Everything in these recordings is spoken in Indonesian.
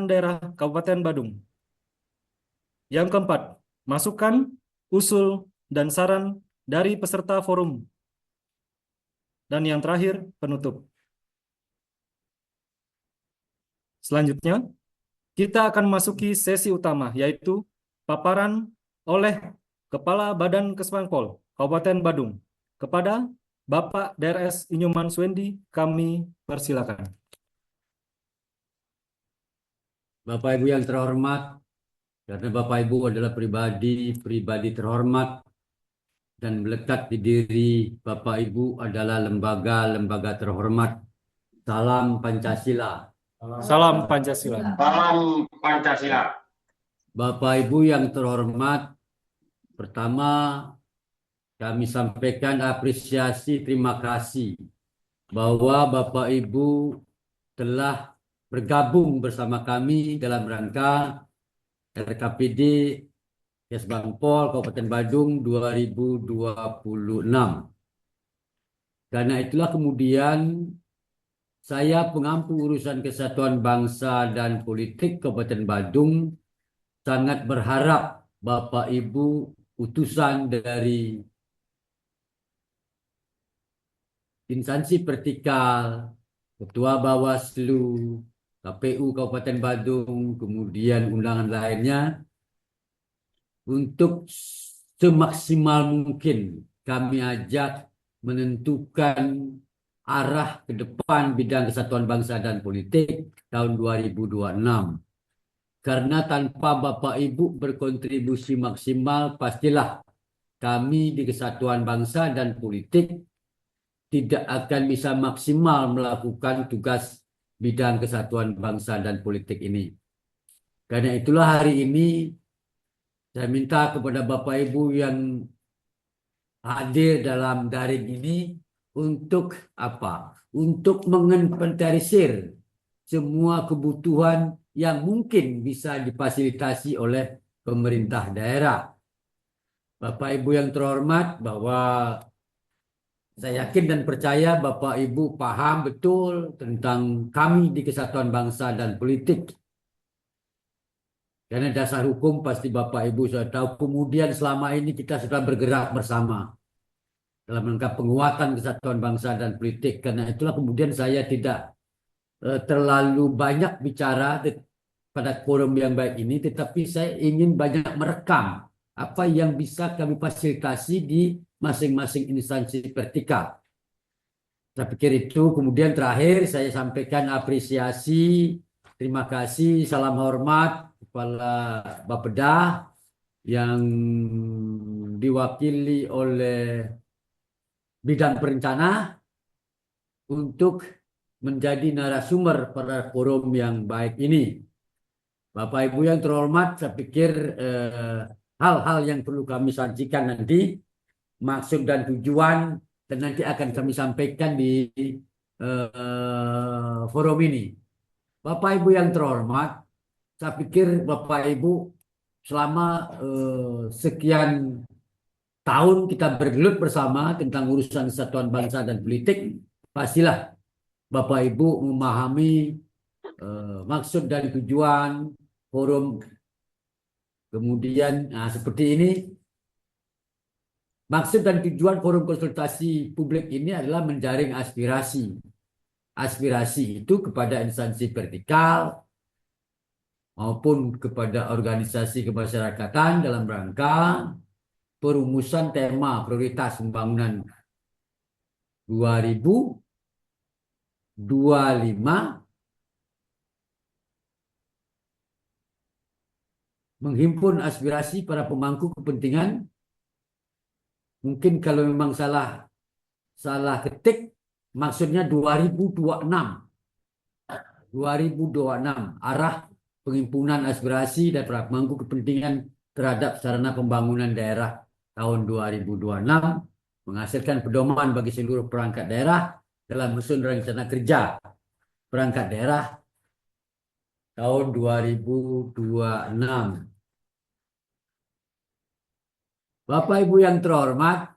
Daerah Kabupaten Badung. Yang keempat, masukan, usul, dan saran dari peserta forum. Dan yang terakhir, penutup. Selanjutnya, kita akan memasuki sesi utama, yaitu paparan oleh Kepala Badan Kesbangpol Kabupaten Badung. Kepada Bapak DRS Inyoman Swendi, kami persilakan. Bapak Ibu yang terhormat, karena Bapak Ibu adalah pribadi terhormat dan melekat di diri Bapak Ibu adalah lembaga-lembaga terhormat. Salam Pancasila. Salam Pancasila. Salam Pancasila. Bapak Ibu yang terhormat, pertama kami sampaikan apresiasi terima kasih bahwa Bapak Ibu telah bergabung bersama kami dalam rangka RKPD Kesbangpol Kabupaten Badung 2026. Karena itulah kemudian saya pengampu urusan kesatuan bangsa dan politik Kabupaten Badung sangat berharap Bapak Ibu utusan dari instansi vertikal, Ketua Bawaslu, KPU Kabupaten Badung, kemudian undangan lainnya untuk semaksimal mungkin kami ajak menentukan arah ke depan bidang kesatuan bangsa dan politik tahun 2026. Karena tanpa Bapak Ibu berkontribusi maksimal, pastilah kami di kesatuan bangsa dan politik tidak akan bisa maksimal melakukan tugas bidang kesatuan bangsa dan politik ini. Karena itulah hari ini saya minta kepada Bapak Ibu yang hadir dalam daring ini untuk apa? Untuk menginventarisir semua kebutuhan yang mungkin bisa difasilitasi oleh pemerintah daerah. Bapak Ibu yang terhormat, bahwa saya yakin dan percaya Bapak Ibu paham betul tentang kami di Kesatuan Bangsa dan Politik. Karena dasar hukum pasti Bapak Ibu sudah tahu. Kemudian selama ini kita sudah bergerak bersama dalam rangka penguatan kesatuan bangsa dan politik. Karena itulah kemudian saya tidak terlalu banyak bicara pada forum yang baik ini, tetapi saya ingin banyak merekam apa yang bisa kami fasilitasi di masing-masing instansi vertikal. Saya pikir itu. Kemudian terakhir saya sampaikan apresiasi, terima kasih, salam hormat kepada Bapeda yang diwakili oleh bidang perencana untuk menjadi narasumber pada forum yang baik ini. Bapak Ibu yang terhormat, saya pikir hal-hal yang perlu kami sajikan nanti, maksud dan tujuan, dan nanti akan kami sampaikan di forum ini. Bapak Ibu yang terhormat, saya pikir Bapak Ibu selama sekian tahun kita bergelut bersama tentang urusan kesatuan bangsa dan politik, pastilah Bapak Ibu memahami maksud dan tujuan forum. Kemudian seperti ini, maksud dan tujuan forum konsultasi publik ini adalah menjaring aspirasi. Aspirasi itu kepada instansi vertikal maupun kepada organisasi kemasyarakatan dalam rangka perumusan tema prioritas pembangunan 2025, menghimpun aspirasi para pemangku kepentingan. Mungkin kalau memang salah ketik, maksudnya 2026. 2026, arah penghimpunan aspirasi dan para pemangku kepentingan terhadap sarana pembangunan daerah tahun 2026, menghasilkan pedoman bagi seluruh perangkat daerah dalam menyusun rencana kerja perangkat daerah tahun 2026. Bapak Ibu yang terhormat,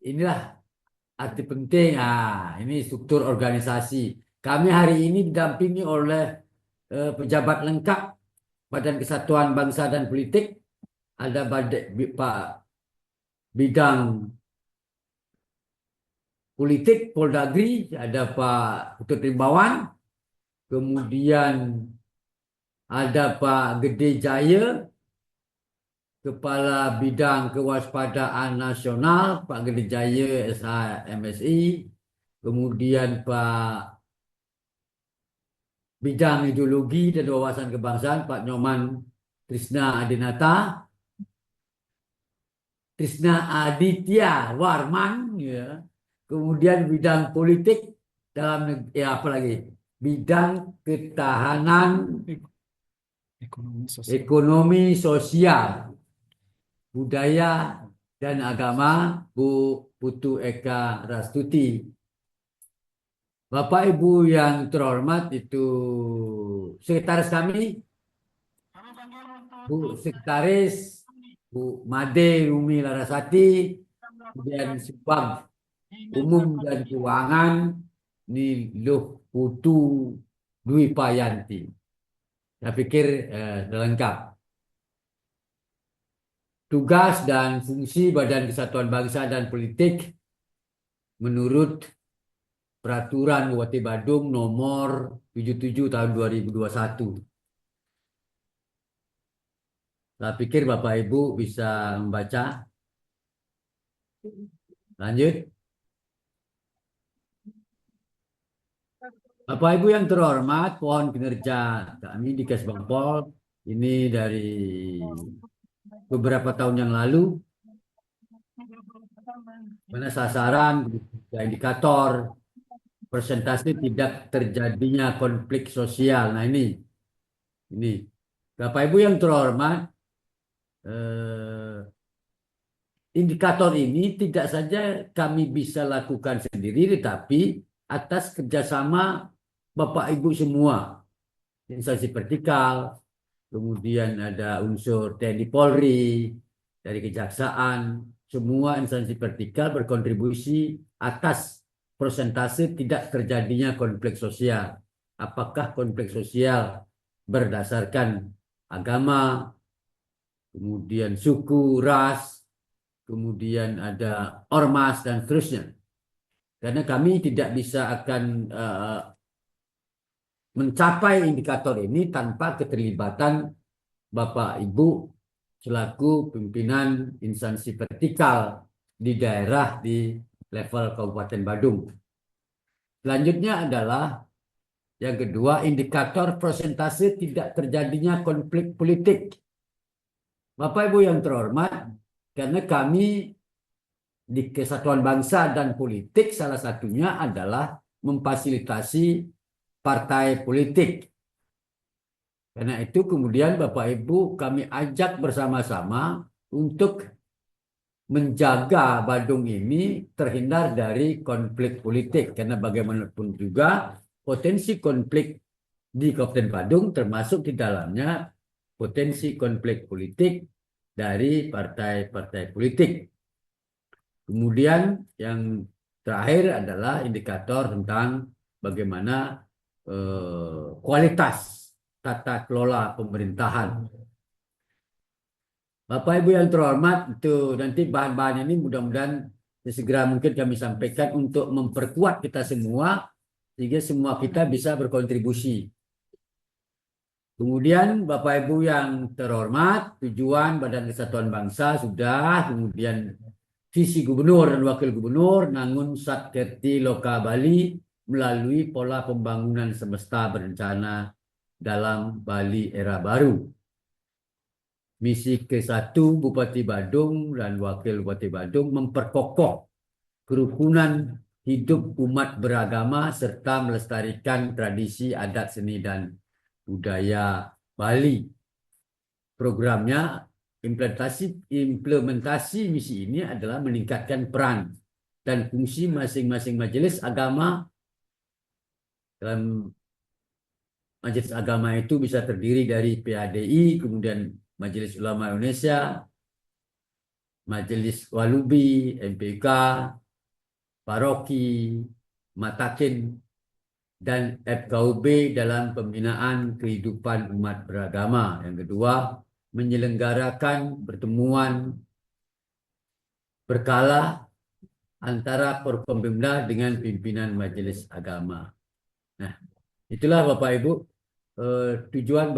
inilah arti penting. Ini struktur organisasi. kami hari ini didampingi oleh pejabat lengkap Badan Kesatuan Bangsa dan Politik. Ada Pak Bidang Politik Poldagri, ada Pak Putut Rimbawan, kemudian ada Pak Gede Jaya, Kepala Bidang Kewaspadaan Nasional, Pak Gede Jaya SHMSI, kemudian Pak Bidang Ideologi dan Wawasan Kebangsaan, Pak Nyoman Trisna Aditya Warman, ya. Kemudian bidang politik dalam apa lagi? Bidang ketahanan ekonomi sosial, budaya dan agama, Bu Putu Eka Rastuti. Bapak Ibu yang terhormat, itu sekretaris kami, Bu Sekretaris, Bu Made Rumi Larasati, kemudian Subag Umum dan Keuangan, Niluh Putu Dwi Payanti. Saya pikir lengkap. Tugas dan fungsi Badan Kesatuan Bangsa dan Politik menurut Peraturan Bupati Badung nomor 77 tahun 2021. Saya pikir Bapak Ibu bisa membaca. Lanjut. Bapak Ibu yang terhormat, pohon kinerja kami di Kesbangpol ini dari beberapa tahun yang lalu, mana sasaran, indikator, persentase tidak terjadinya konflik sosial. Nah ini Bapak Ibu yang terhormat, indikator ini tidak saja kami bisa lakukan sendiri, tetapi atas kerjasama Bapak Ibu semua, instansi vertikal, kemudian ada unsur TNI Polri, dari Kejaksaan, semua instansi vertikal berkontribusi atas persentase tidak terjadinya konflik sosial. Apakah konflik sosial berdasarkan agama, kemudian suku, ras, kemudian ada ormas dan seterusnya. Karena kami tidak bisa akan mencapai indikator ini tanpa keterlibatan Bapak Ibu selaku pimpinan instansi vertikal di daerah di level Kabupaten Badung. Selanjutnya adalah yang kedua, indikator persentase tidak terjadinya konflik politik. Bapak Ibu yang terhormat, karena kami di Kesatuan Bangsa dan Politik salah satunya adalah memfasilitasi partai politik. Karena itu kemudian Bapak Ibu kami ajak bersama-sama untuk menjaga Badung ini terhindar dari konflik politik. Karena bagaimanapun juga potensi konflik di Kabupaten Badung termasuk di dalamnya potensi konflik politik dari partai-partai politik. Kemudian yang terakhir adalah indikator tentang bagaimana kualitas tata kelola pemerintahan. Bapak Ibu yang terhormat, itu nanti bahan-bahan ini mudah-mudahan segera mungkin kami sampaikan untuk memperkuat kita semua sehingga semua kita bisa berkontribusi. Kemudian Bapak Ibu yang terhormat, tujuan Badan Kesatuan Bangsa sudah, kemudian visi gubernur dan wakil gubernur Nangun Satkerti Loka Bali melalui pola pembangunan semesta berencana dalam Bali era baru. Misi ke-1 Bupati Badung dan Wakil Bupati Badung memperkokoh kerukunan hidup umat beragama serta melestarikan tradisi adat seni dan budaya Bali. Programnya implementasi misi ini adalah meningkatkan peran dan fungsi masing-masing majelis agama. Dalam majelis agama itu bisa terdiri dari PADI, kemudian Majelis Ulama Indonesia, Majelis Walubi, MPK, Paroki, Matakin, dan FKUB dalam pembinaan kehidupan umat beragama. Yang kedua, menyelenggarakan pertemuan berkala antara Forkompimda dengan pimpinan majelis agama. Nah, itulah Bapak Ibu tujuan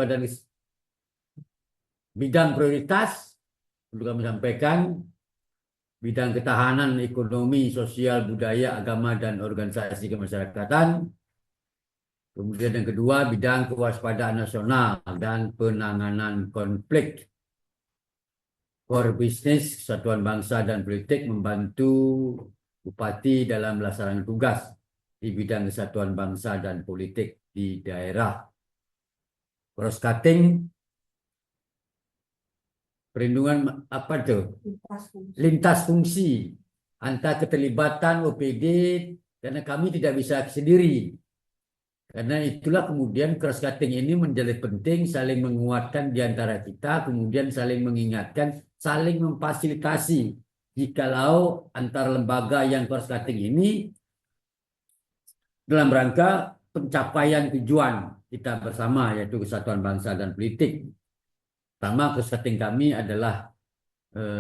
bidang prioritas perlu kami sampaikan, bidang ketahanan ekonomi, sosial, budaya, agama, dan organisasi kemasyarakatan. Kemudian yang kedua, bidang kewaspadaan nasional dan penanganan konflik. Core Business, Kesatuan Bangsa dan Politik membantu Bupati dalam melaksanakan tugas di bidang kesatuan bangsa dan politik di daerah. Cross cutting, perlindungan apa tuh? Lintas fungsi antara keterlibatan OPD, karena kami tidak bisa sendiri. Karena itulah kemudian cross cutting ini menjadi penting, saling menguatkan di antara kita, kemudian saling mengingatkan, saling memfasilitasi. Jikalau antar lembaga yang cross cutting ini dalam rangka pencapaian tujuan kita bersama, yaitu kesatuan bangsa dan politik. Pertama, cross cutting kami adalah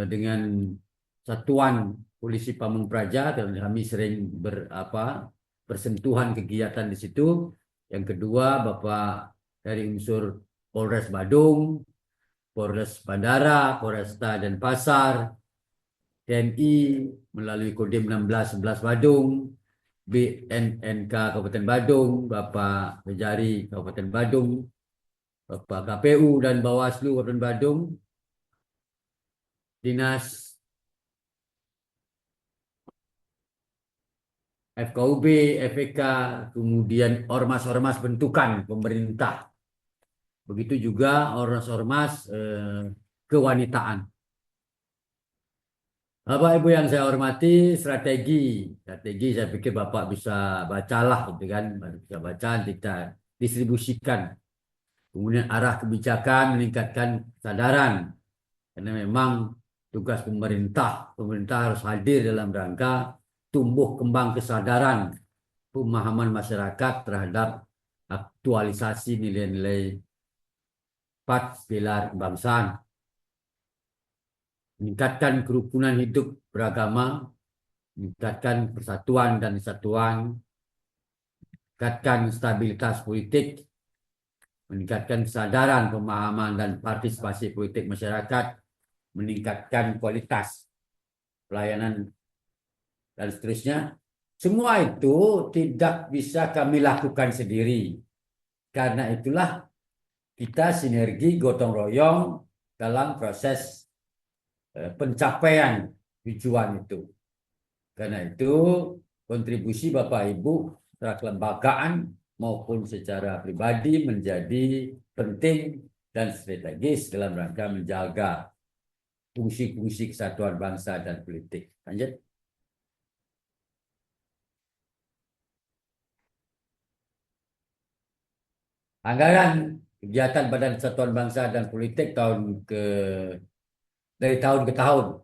dengan Satuan Polisi Pamung Praja, dan kami sering bersentuhan kegiatan di situ. Yang kedua, Bapak dari unsur Polres Badung, Polres Bandara, Polresta Denpasar, TNI melalui Kodim 1611 Badung, BNNK Kabupaten Badung, Bapak Kejari Kabupaten Badung, Bapak KPU dan Bawaslu Kabupaten Badung, Dinas FKUB, FEK, kemudian ormas-ormas bentukan pemerintah. Begitu juga ormas-ormas kewanitaan. Bapak Ibu yang saya hormati, strategi saya pikir Bapak bisa bacalah, gitu kan, bisa baca, kita distribusikan. Kemudian arah kebijakan, meningkatkan kesadaran, karena memang tugas pemerintah harus hadir dalam rangka tumbuh kembang kesadaran pemahaman masyarakat terhadap aktualisasi nilai-nilai 4 pilar kebangsaan. Meningkatkan kerukunan hidup beragama, meningkatkan persatuan dan kesatuan, meningkatkan stabilitas politik, meningkatkan kesadaran, pemahaman, dan partisipasi politik masyarakat, meningkatkan kualitas pelayanan, dan seterusnya. Semua itu tidak bisa kami lakukan sendiri. Karena itulah kita sinergi gotong royong dalam proses pencapaian tujuan itu. Karena itu kontribusi Bapak Ibu secara kelembagaan maupun secara pribadi menjadi penting dan strategis dalam rangka menjaga fungsi-fungsi kesatuan bangsa dan politik. Lanjut. Anggaran kegiatan Badan Kesatuan Bangsa dan Politik dari tahun ke tahun.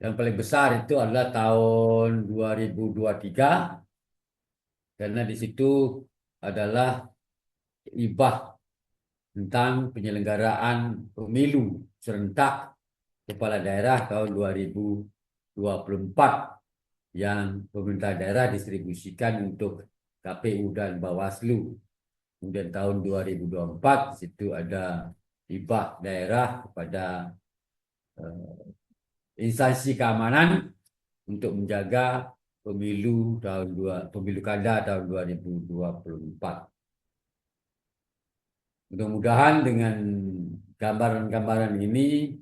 Yang paling besar itu adalah tahun 2023, karena di situ adalah hibah tentang penyelenggaraan pemilu serentak kepala daerah tahun 2024 yang pemerintah daerah distribusikan untuk KPU dan Bawaslu. Kemudian tahun 2024 situ ada hibah daerah kepada instansi keamanan untuk menjaga pemilu kada tahun 2024. Mudah-mudahan dengan gambaran-gambaran ini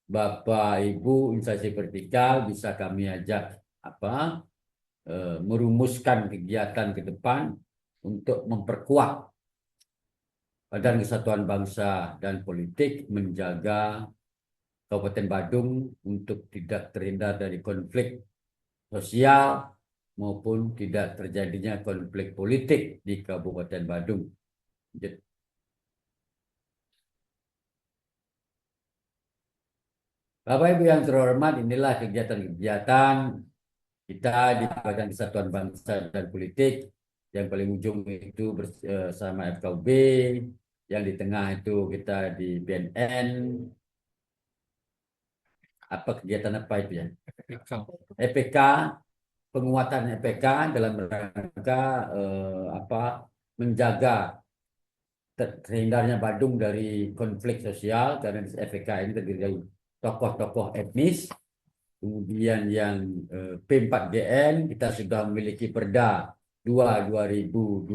Bapak Ibu instansi vertikal bisa kami ajak merumuskan kegiatan ke depan untuk memperkuat Badan Kesatuan Bangsa dan Politik, menjaga Kabupaten Badung untuk tidak terhindar dari konflik sosial maupun tidak terjadinya konflik politik di Kabupaten Badung. Bapak Ibu yang terhormat, inilah kegiatan-kegiatan Kita di Badan Kesatuan Bangsa dan Politik, yang paling ujung itu bersama FKUB, yang di tengah itu kita di BNN. Apa kegiatan apa itu ya? EPK, penguatan EPK dalam rangka menjaga terhindarnya Badung dari konflik sosial, karena EPK ini terdiri dari tokoh-tokoh etnis. Kemudian yang P4GN kita sudah memiliki Perda 2 2022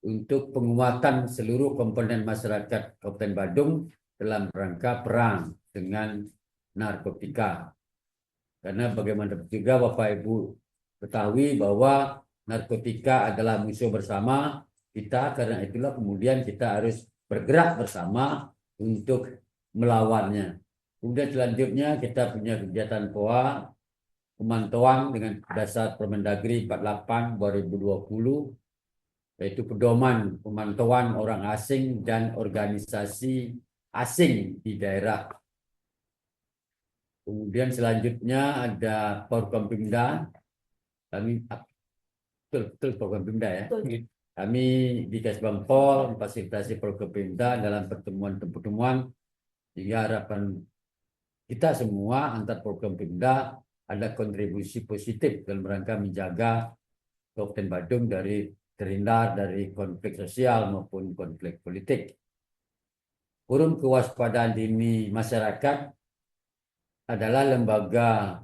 untuk penguatan seluruh komponen masyarakat Kabupaten Badung dalam rangka perang dengan narkotika. Karena bagaimana juga Bapak Ibu ketahui bahwa narkotika adalah musuh bersama kita, karena itulah kemudian kita harus bergerak bersama untuk melawannya. Kemudian selanjutnya kita punya kegiatan POA, pemantauan dengan dasar Permendagri 48 2020, yaitu pedoman pemantauan orang asing dan organisasi asing di daerah. Kemudian selanjutnya ada Forkompimda. Kami betul Forkompimda ya. Kami di Kasbangpol memfasilitasi Forkompimda dalam pertemuan-pertemuan, sehingga harapan kita semua antar Forkompimda ada kontribusi positif dalam rangka menjaga Kabupaten Badung dari terhindar dari konflik sosial maupun konflik politik. Forum Kewaspadaan Dini Masyarakat adalah lembaga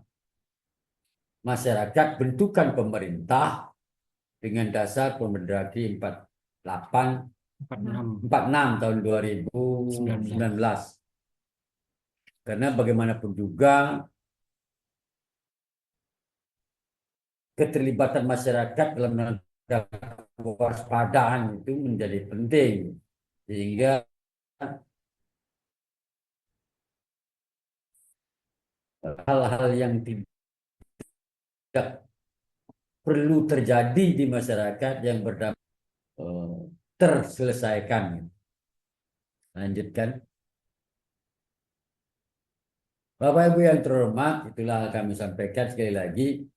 masyarakat bentukan pemerintah dengan dasar Permendagri 46 tahun 2019. Karena bagaimanapun juga keterlibatan masyarakat dalam kewaspadaan itu menjadi penting, sehingga hal-hal yang tidak perlu terjadi di masyarakat yang berdampak terselesaikan. Lanjutkan. Bapak Ibu yang terhormat, itulah kami sampaikan sekali lagi,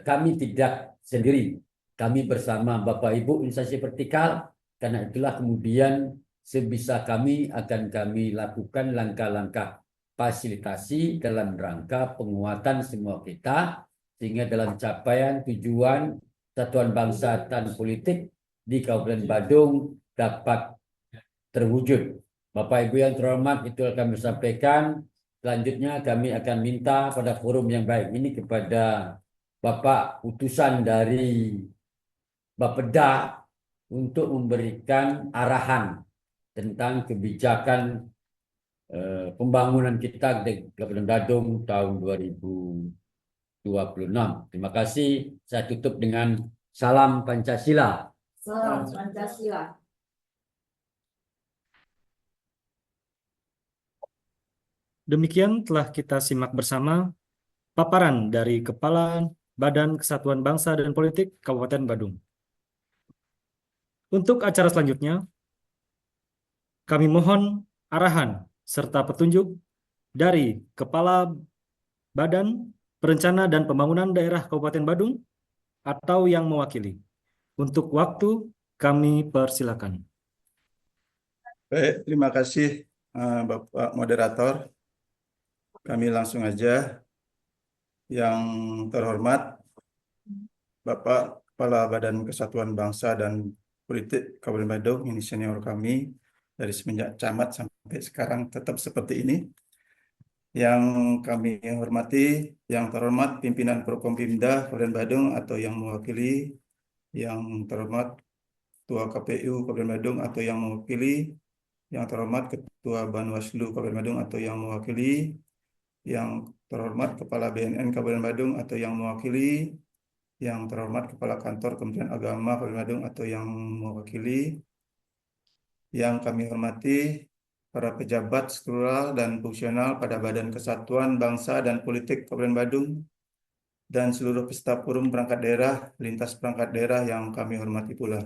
kami tidak sendiri, kami bersama Bapak Ibu instansi vertikal, karena itulah kemudian sebisa kami akan kami lakukan langkah-langkah fasilitasi dalam rangka penguatan semua kita, sehingga dalam capaian tujuan Satuan Bangsa dan Politik di Kabupaten Badung dapat terwujud. Bapak Ibu yang terhormat, itu kami sampaikan. Selanjutnya kami akan minta pada forum yang baik ini kepada Bapak utusan dari Bapeda untuk memberikan arahan tentang kebijakan pembangunan kita di Kabupaten Badung tahun 2026. Terima kasih. Saya tutup dengan salam Pancasila. Salam Pancasila. Demikian telah kita simak bersama paparan dari Kepala Badan Kesatuan Bangsa dan Politik Kabupaten Badung. Untuk acara selanjutnya, kami mohon arahan serta petunjuk dari Kepala Badan Perencana dan Pembangunan Daerah Kabupaten Badung atau yang mewakili. Untuk waktu, kami persilakan. Baik, terima kasih Bapak Moderator. Kami langsung aja. Yang terhormat Bapak Kepala Badan Kesatuan Bangsa dan Politik Kabupaten Badung, ini senior kami dari semenjak camat sampai sekarang tetap seperti ini. Yang kami hormati, yang terhormat pimpinan Forkompimda Kabupaten Badung atau yang mewakili, yang terhormat Ketua KPU Kabupaten Badung atau yang mewakili, yang terhormat Ketua Banwaslu Kabupaten Badung atau yang mewakili, yang terhormat Kepala BNN Kabupaten Badung atau yang mewakili, yang terhormat Kepala Kantor Kementerian Agama Kabupaten Badung atau yang mewakili, yang kami hormati para pejabat struktural dan fungsional pada Badan Kesatuan Bangsa dan Politik Kabupaten Badung, dan seluruh peserta forum perangkat daerah, lintas perangkat daerah yang kami hormati pula.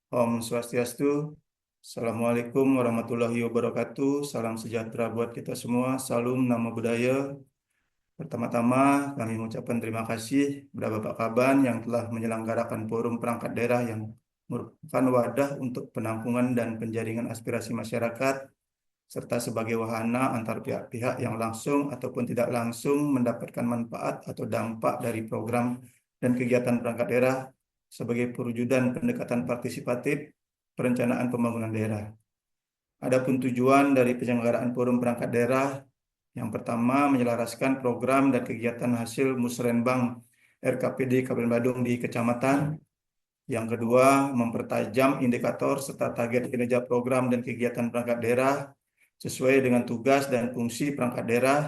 Om Swastiastu. Assalamualaikum warahmatullahi wabarakatuh. Salam sejahtera buat kita semua. Salam nama budaya. Pertama-tama kami mengucapkan terima kasih kepada Bapak Kaban yang telah menyelenggarakan forum perangkat daerah yang merupakan wadah untuk penampungan dan penjaringan aspirasi masyarakat serta sebagai wahana antar pihak-pihak yang langsung ataupun tidak langsung mendapatkan manfaat atau dampak dari program dan kegiatan perangkat daerah sebagai perwujudan pendekatan partisipatif perencanaan pembangunan daerah. Adapun tujuan dari penyelenggaraan forum perangkat daerah yang pertama, menyelaraskan program dan kegiatan hasil musrenbang RKPD Kabupaten Badung di kecamatan. Yang kedua, mempertajam indikator serta target kinerja program dan kegiatan perangkat daerah sesuai dengan tugas dan fungsi perangkat daerah.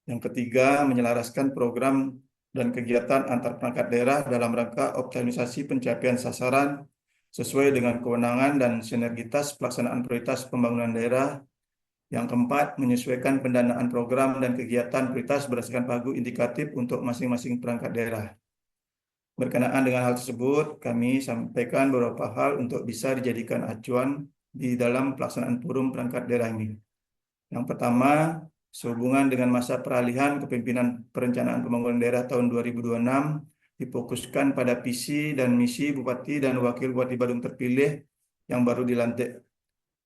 Yang ketiga, menyelaraskan program dan kegiatan antar perangkat daerah dalam rangka optimalisasi pencapaian sasaran sesuai dengan kewenangan dan sinergitas pelaksanaan prioritas pembangunan daerah. Yang keempat, menyesuaikan pendanaan program dan kegiatan prioritas berdasarkan pagu indikatif untuk masing-masing perangkat daerah. Berkenaan dengan hal tersebut, kami sampaikan beberapa hal untuk bisa dijadikan acuan di dalam pelaksanaan forum perangkat daerah ini. Yang pertama, sehubungan dengan masa peralihan kepemimpinan perencanaan pembangunan daerah tahun 2026, difokuskan pada visi dan misi Bupati dan Wakil Bupati Badung terpilih yang baru dilantik,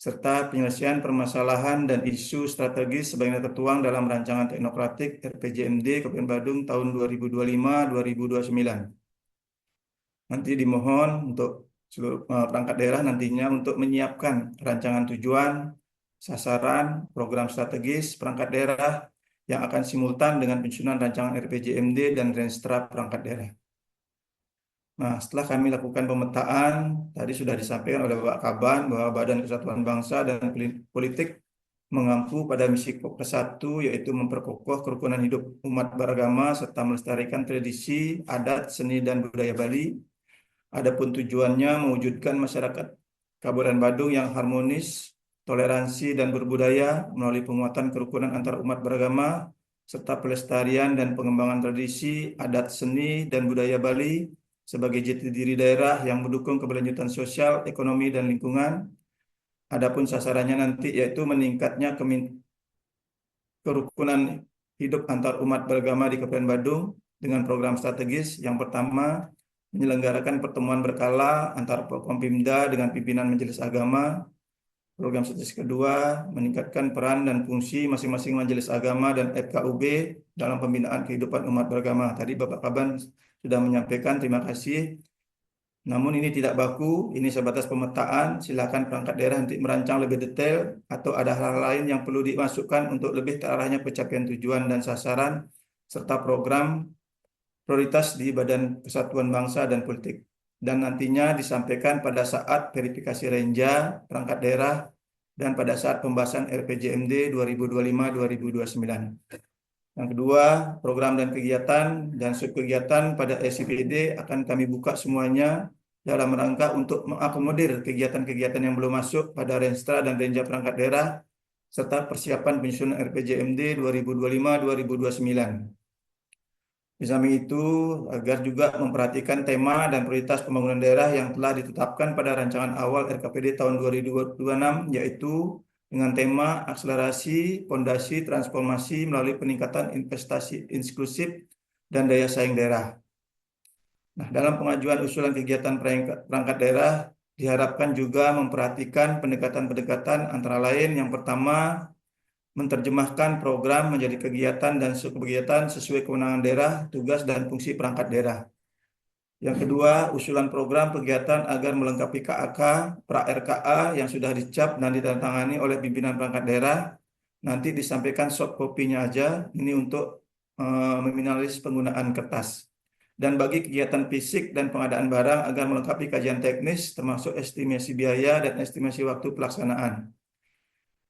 serta penyelesaian permasalahan dan isu strategis sebagaimana tertuang dalam rancangan teknokratik RPJMD Kabupaten Badung tahun 2025-2029. Nanti dimohon untuk seluruh perangkat daerah nantinya untuk menyiapkan rancangan tujuan, sasaran, program strategis perangkat daerah yang akan simultan dengan penyusunan rancangan RPJMD dan Renstra perangkat daerah. Nah, setelah kami lakukan pemetaan, tadi sudah disampaikan oleh Bapak Kaban bahwa Badan Kesatuan Bangsa dan Politik mengampu pada misi ke-1 yaitu memperkokoh kerukunan hidup umat beragama serta melestarikan tradisi, adat, seni, dan budaya Bali. Adapun tujuannya mewujudkan masyarakat Kabupaten Badung yang harmonis, toleransi, dan berbudaya melalui penguatan kerukunan antar umat beragama serta pelestarian dan pengembangan tradisi, adat, seni, dan budaya Bali sebagai jati diri daerah yang mendukung keberlanjutan sosial, ekonomi, dan lingkungan. Adapun sasarannya nanti yaitu meningkatnya kerukunan hidup antar umat beragama di Kabupaten Badung dengan program strategis. Yang pertama, menyelenggarakan pertemuan berkala antar Forkompimda dengan pimpinan majelis agama. Program strategis kedua, meningkatkan peran dan fungsi masing-masing majelis agama dan FKUB dalam pembinaan kehidupan umat beragama. Tadi Bapak Kaban sudah menyampaikan, terima kasih. Namun ini tidak baku, ini sebatas pemetaan. Silakan perangkat daerah nanti merancang lebih detail atau ada hal lain yang perlu dimasukkan untuk lebih terarahnya pencapaian tujuan dan sasaran serta program prioritas di Badan Kesatuan Bangsa dan Politik. Dan nantinya disampaikan pada saat verifikasi renja perangkat daerah dan pada saat pembahasan RPJMD 2025-2029. Yang kedua, program dan kegiatan dan subkegiatan pada SIPD akan kami buka semuanya dalam rangka untuk mengakomodir kegiatan-kegiatan yang belum masuk pada Renstra dan Renja perangkat daerah serta persiapan penyusunan RPJMD 2025-2029. Di samping itu, agar juga memperhatikan tema dan prioritas pembangunan daerah yang telah ditetapkan pada rancangan awal RKPD tahun 2026, yaitu dengan tema akselerasi fondasi transformasi melalui peningkatan investasi inklusif dan daya saing daerah. Nah, dalam pengajuan usulan kegiatan perangkat daerah diharapkan juga memperhatikan pendekatan-pendekatan antara lain yang pertama, menerjemahkan program menjadi kegiatan dan subkegiatan sesuai kewenangan daerah, tugas, dan fungsi perangkat daerah. Yang kedua, usulan program kegiatan agar melengkapi KAK, pra-RKA yang sudah dicap dan ditandatangani oleh pimpinan perangkat daerah. Nanti disampaikan soft copy-nya aja, ini untuk meminimalisir penggunaan kertas. Dan bagi kegiatan fisik dan pengadaan barang agar melengkapi kajian teknis, termasuk estimasi biaya dan estimasi waktu pelaksanaan.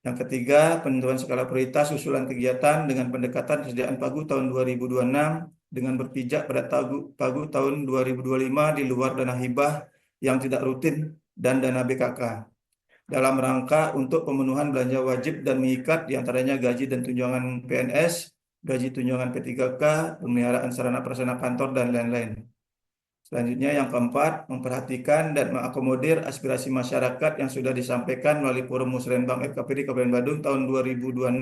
Yang ketiga, penentuan skala prioritas usulan kegiatan dengan pendekatan kesediaan pagu tahun 2026 dengan berpijak pada pagu tahun 2025 di luar dana hibah yang tidak rutin dan dana BKK. Dalam rangka untuk pemenuhan belanja wajib dan mengikat diantaranya gaji dan tunjangan PNS, gaji tunjangan P3K, pemeliharaan sarana prasarana kantor, dan lain-lain. Selanjutnya yang keempat, memperhatikan dan mengakomodir aspirasi masyarakat yang sudah disampaikan melalui Forum Musrenbang FKPD Kabupaten Badung tahun 2026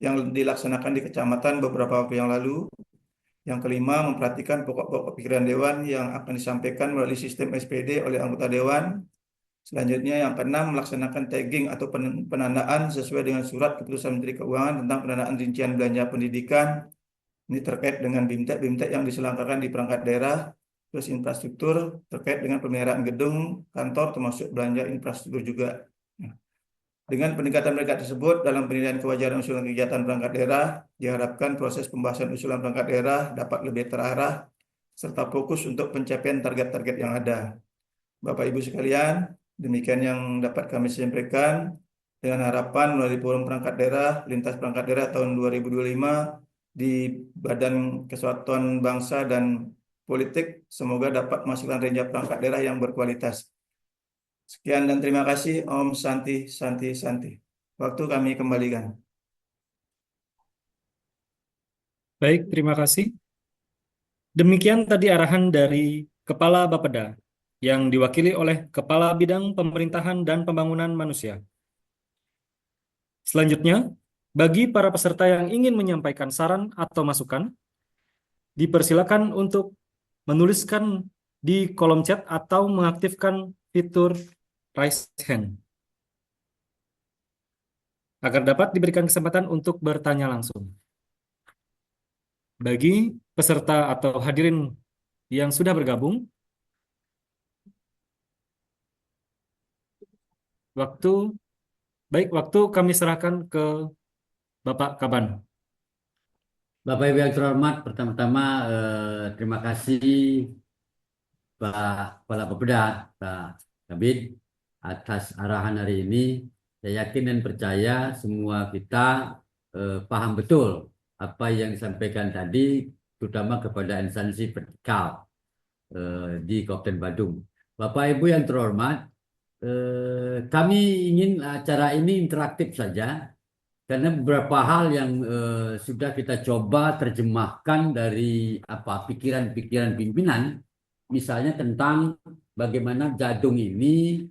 yang dilaksanakan di kecamatan beberapa waktu yang lalu. Yang kelima, memperhatikan pokok-pokok pikiran Dewan yang akan disampaikan melalui sistem SPD oleh anggota Dewan. Selanjutnya, yang keenam, melaksanakan tagging atau penandaan sesuai dengan surat keputusan Menteri Keuangan tentang pendanaan rincian belanja pendidikan. Ini terkait dengan BIMTEK yang diselenggarakan di perangkat daerah, terus infrastruktur terkait dengan pemeliharaan gedung, kantor, termasuk belanja infrastruktur juga. Dengan peningkatan mereka tersebut dalam penilaian kewajaran usulan kegiatan perangkat daerah, diharapkan proses pembahasan usulan perangkat daerah dapat lebih terarah serta fokus untuk pencapaian target-target yang ada. Bapak Ibu sekalian, demikian yang dapat kami sampaikan dengan harapan melalui forum perangkat daerah, lintas perangkat daerah tahun 2025 di Badan Kesatuan Bangsa dan Politik, semoga dapat menghasilkan renjang perangkat daerah yang berkualitas. Sekian dan terima kasih. Om Santi, Santi, Santi. Waktu kami kembalikan. Baik, terima kasih. Demikian tadi arahan dari Kepala Bapeda yang diwakili oleh Kepala Bidang Pemerintahan dan Pembangunan Manusia. Selanjutnya, bagi para peserta yang ingin menyampaikan saran atau masukan, dipersilakan untuk menuliskan di kolom chat atau mengaktifkan fitur raise hand agar dapat diberikan kesempatan untuk bertanya langsung. Bagi peserta atau hadirin yang sudah bergabung, waktu kami serahkan ke Bapak Kaban. Bapak Ibu yang terhormat, pertama-tama terima kasih Pak Kepala Bapeda, Pak Kabid, atas arahan hari ini. Saya yakin dan percaya semua kita paham betul apa yang disampaikan tadi, terutama kepada instansi vertikal di Kabupaten Badung. Bapak Ibu yang terhormat, kami ingin acara ini interaktif saja, karena beberapa hal yang sudah kita coba terjemahkan dari pikiran-pikiran pimpinan, misalnya tentang bagaimana Jadung ini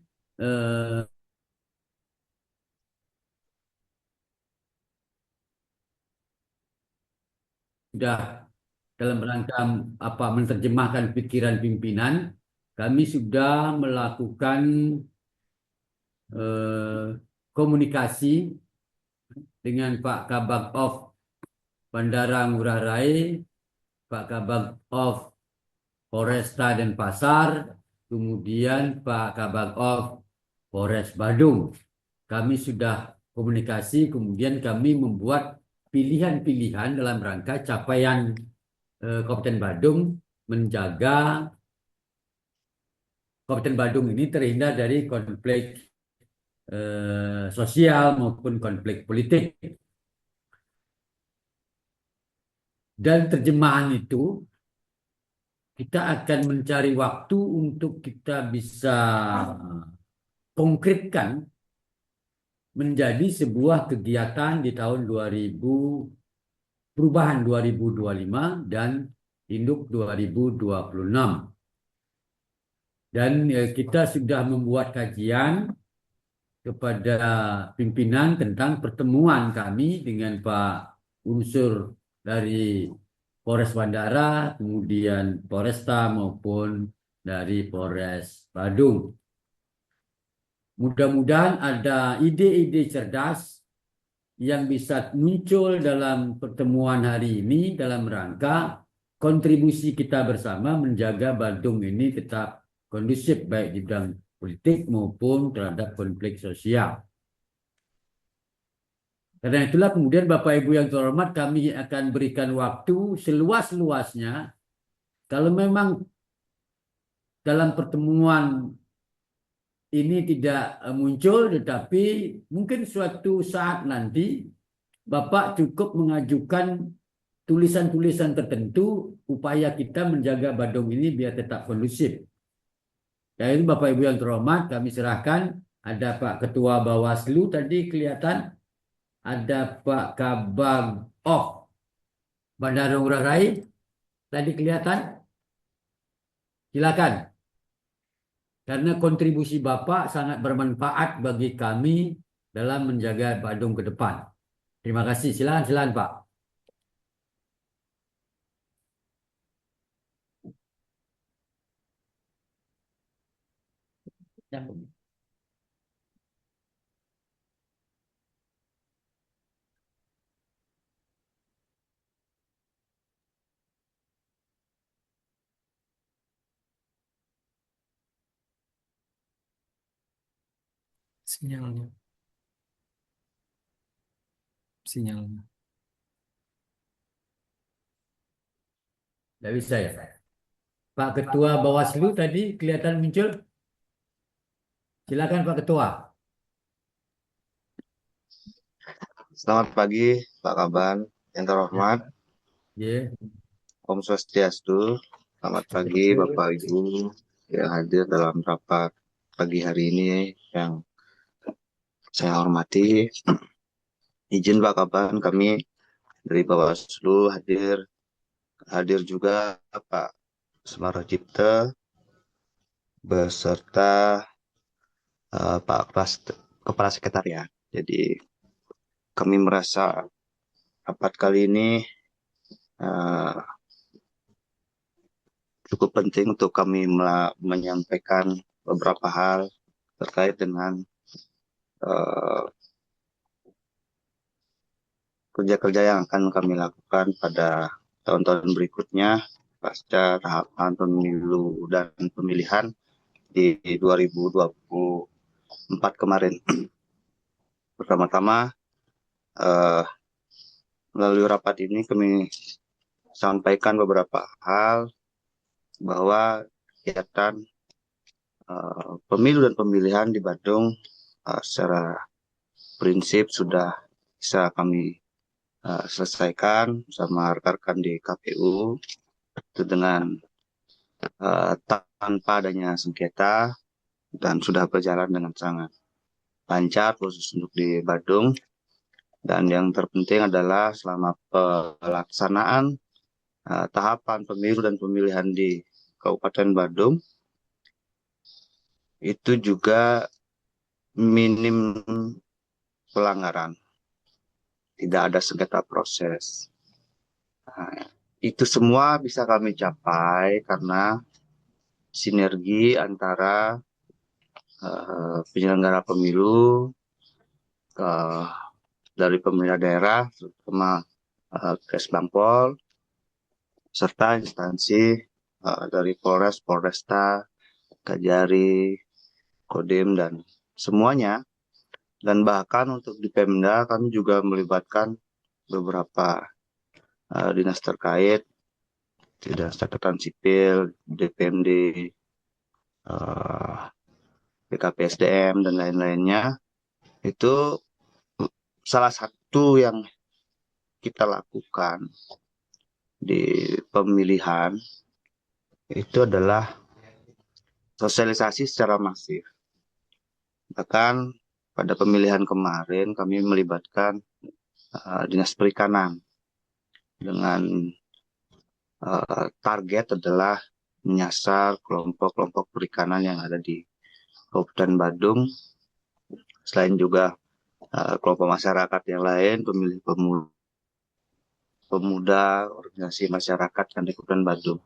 sudah dalam rangka menerjemahkan pikiran pimpinan, kami sudah melakukan komunikasi dengan Pak Kabag of Bandara Ngurah Rai, Pak Kabag of Polresta Denpasar, kemudian Pak Kabag of Polres Badung. Kami sudah komunikasi, kemudian kami membuat pilihan-pilihan dalam rangka capaian Kabupaten Badung menjaga Kabupaten Badung ini terhindar dari konflik sosial maupun konflik politik. Dan terjemahan itu kita akan mencari waktu untuk kita bisa konkretkan menjadi sebuah kegiatan di tahun 2000, perubahan 2025 dan induk 2026. Dan kita sudah membuat kajian kepada pimpinan tentang pertemuan kami dengan Pak unsur dari Polres Bandara, kemudian Polresta maupun dari Polres Badung. Mudah-mudahan ada ide-ide cerdas yang bisa muncul dalam pertemuan hari ini dalam rangka kontribusi kita bersama menjaga Badung ini tetap kondusif baik di bidang politik maupun terhadap konflik sosial. Karena itulah kemudian Bapak Ibu yang terhormat, kami akan berikan waktu seluas-luasnya. Kalau memang dalam pertemuan ini tidak muncul, tetapi mungkin suatu saat nanti Bapak cukup mengajukan tulisan-tulisan tertentu upaya kita menjaga Badung ini biar tetap kondusif. Dan itu Bapak Ibu yang terhormat, kami serahkan. Ada Pak Ketua Bawaslu tadi kelihatan, ada Pak Kabag of Bandara Ngurah Rai tadi kelihatan. Silakan. Karena kontribusi Bapak sangat bermanfaat bagi kami dalam menjaga Badung ke depan. Terima kasih. Silakan, silakan Pak. Ya. Sinyalnya. Sinyalnya. Tidak bisa ya. Pak Ketua Bawaslu tadi kelihatan muncul. Silakan Pak Ketua. Selamat pagi, Pak Kaban. Yang terhormat, Ya. Om Swastiastu. Selamat pagi, Bapak Ibu yang hadir dalam rapat pagi hari ini yang saya hormati. Izin Pak Kaban, kami dari Bawaslu hadir juga Pak Semar Cipta beserta Pak Kepala Sekretariat. Jadi kami merasa rapat kali ini eh, cukup penting untuk kami menyampaikan beberapa hal terkait dengan eh, kerja-kerja yang akan kami lakukan pada tahun-tahun berikutnya pasca tahapan pemilu dan pemilihan di 2024 kemarin. Pertama-tama, melalui rapat ini kami sampaikan beberapa hal bahwa kegiatan pemilu dan pemilihan di Badung secara prinsip sudah bisa kami selesaikan bersama rekan-rekan di KPU itu dengan tanpa adanya sengketa dan sudah berjalan dengan sangat lancar khusus untuk di Badung. Dan yang terpenting adalah selama pelaksanaan tahapan pemilu dan pemilihan di Kabupaten Badung itu juga minim pelanggaran, tidak ada sengketa proses. Nah, itu semua bisa kami capai karena sinergi antara penyelenggara pemilu dari pemerintah daerah, terutama Kesbangpol, serta instansi dari Polres, Polresta, Kajari, Kodim, dan semuanya. Dan bahkan untuk di Pemda kami juga melibatkan beberapa dinas terkait, Dinas Catatan Sipil, DPMD, BKPSDM, dan lain-lainnya. Itu salah satu yang kita lakukan di pemilihan itu adalah sosialisasi secara masif. Bahkan pada pemilihan kemarin kami melibatkan Dinas Perikanan dengan target adalah menyasar kelompok-kelompok perikanan yang ada di Kabupaten Badung. Selain juga kelompok masyarakat yang lain, pemilih pemuda, organisasi masyarakat yang di Kabupaten Badung.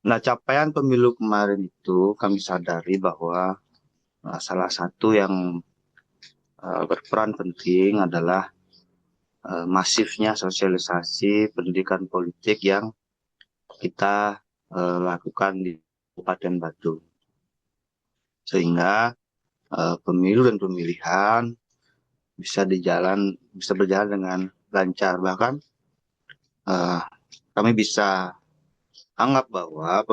Nah, capaian pemilu kemarin itu kami sadari bahwa salah satu yang berperan penting adalah masifnya sosialisasi pendidikan politik yang kita lakukan di Kabupaten Badung. Sehingga pemilu dan pemilihan bisa berjalan dengan lancar. Bahkan kami bisa anggap bahwa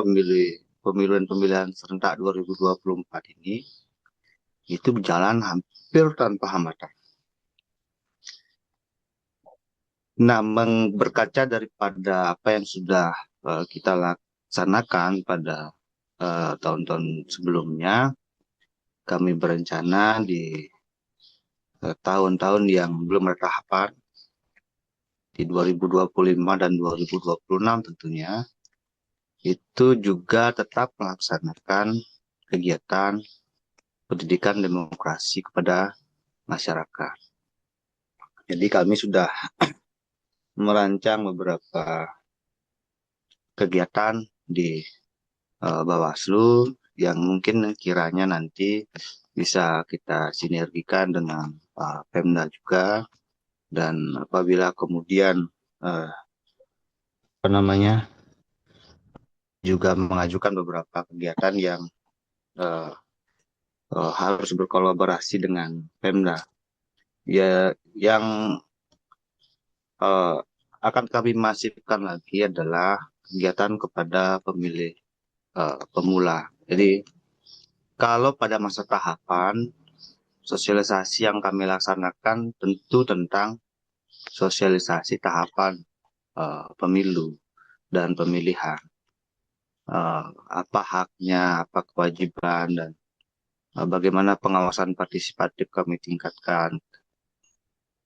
pemilu dan pemilihan serentak 2024 ini itu berjalan hampir tanpa hambatan. Nah, berkaca daripada apa yang sudah kita laksanakan pada tahun-tahun sebelumnya, kami berencana di tahun-tahun yang belum ada tahapan, di 2025 dan 2026 tentunya, itu juga tetap melaksanakan kegiatan pendidikan demokrasi kepada masyarakat. Jadi kami sudah merancang beberapa kegiatan di Bawaslu yang mungkin kiranya nanti bisa kita sinergikan dengan Pemda juga, dan apabila kemudian juga mengajukan beberapa kegiatan yang harus berkolaborasi dengan Pemda, ya yang akan kami masifkan lagi adalah kegiatan kepada pemilih pemula. Jadi kalau pada masa tahapan, sosialisasi yang kami laksanakan tentu tentang sosialisasi tahapan pemilu dan pemilihan. Apa haknya, apa kewajiban, dan bagaimana pengawasan partisipatif kami tingkatkan.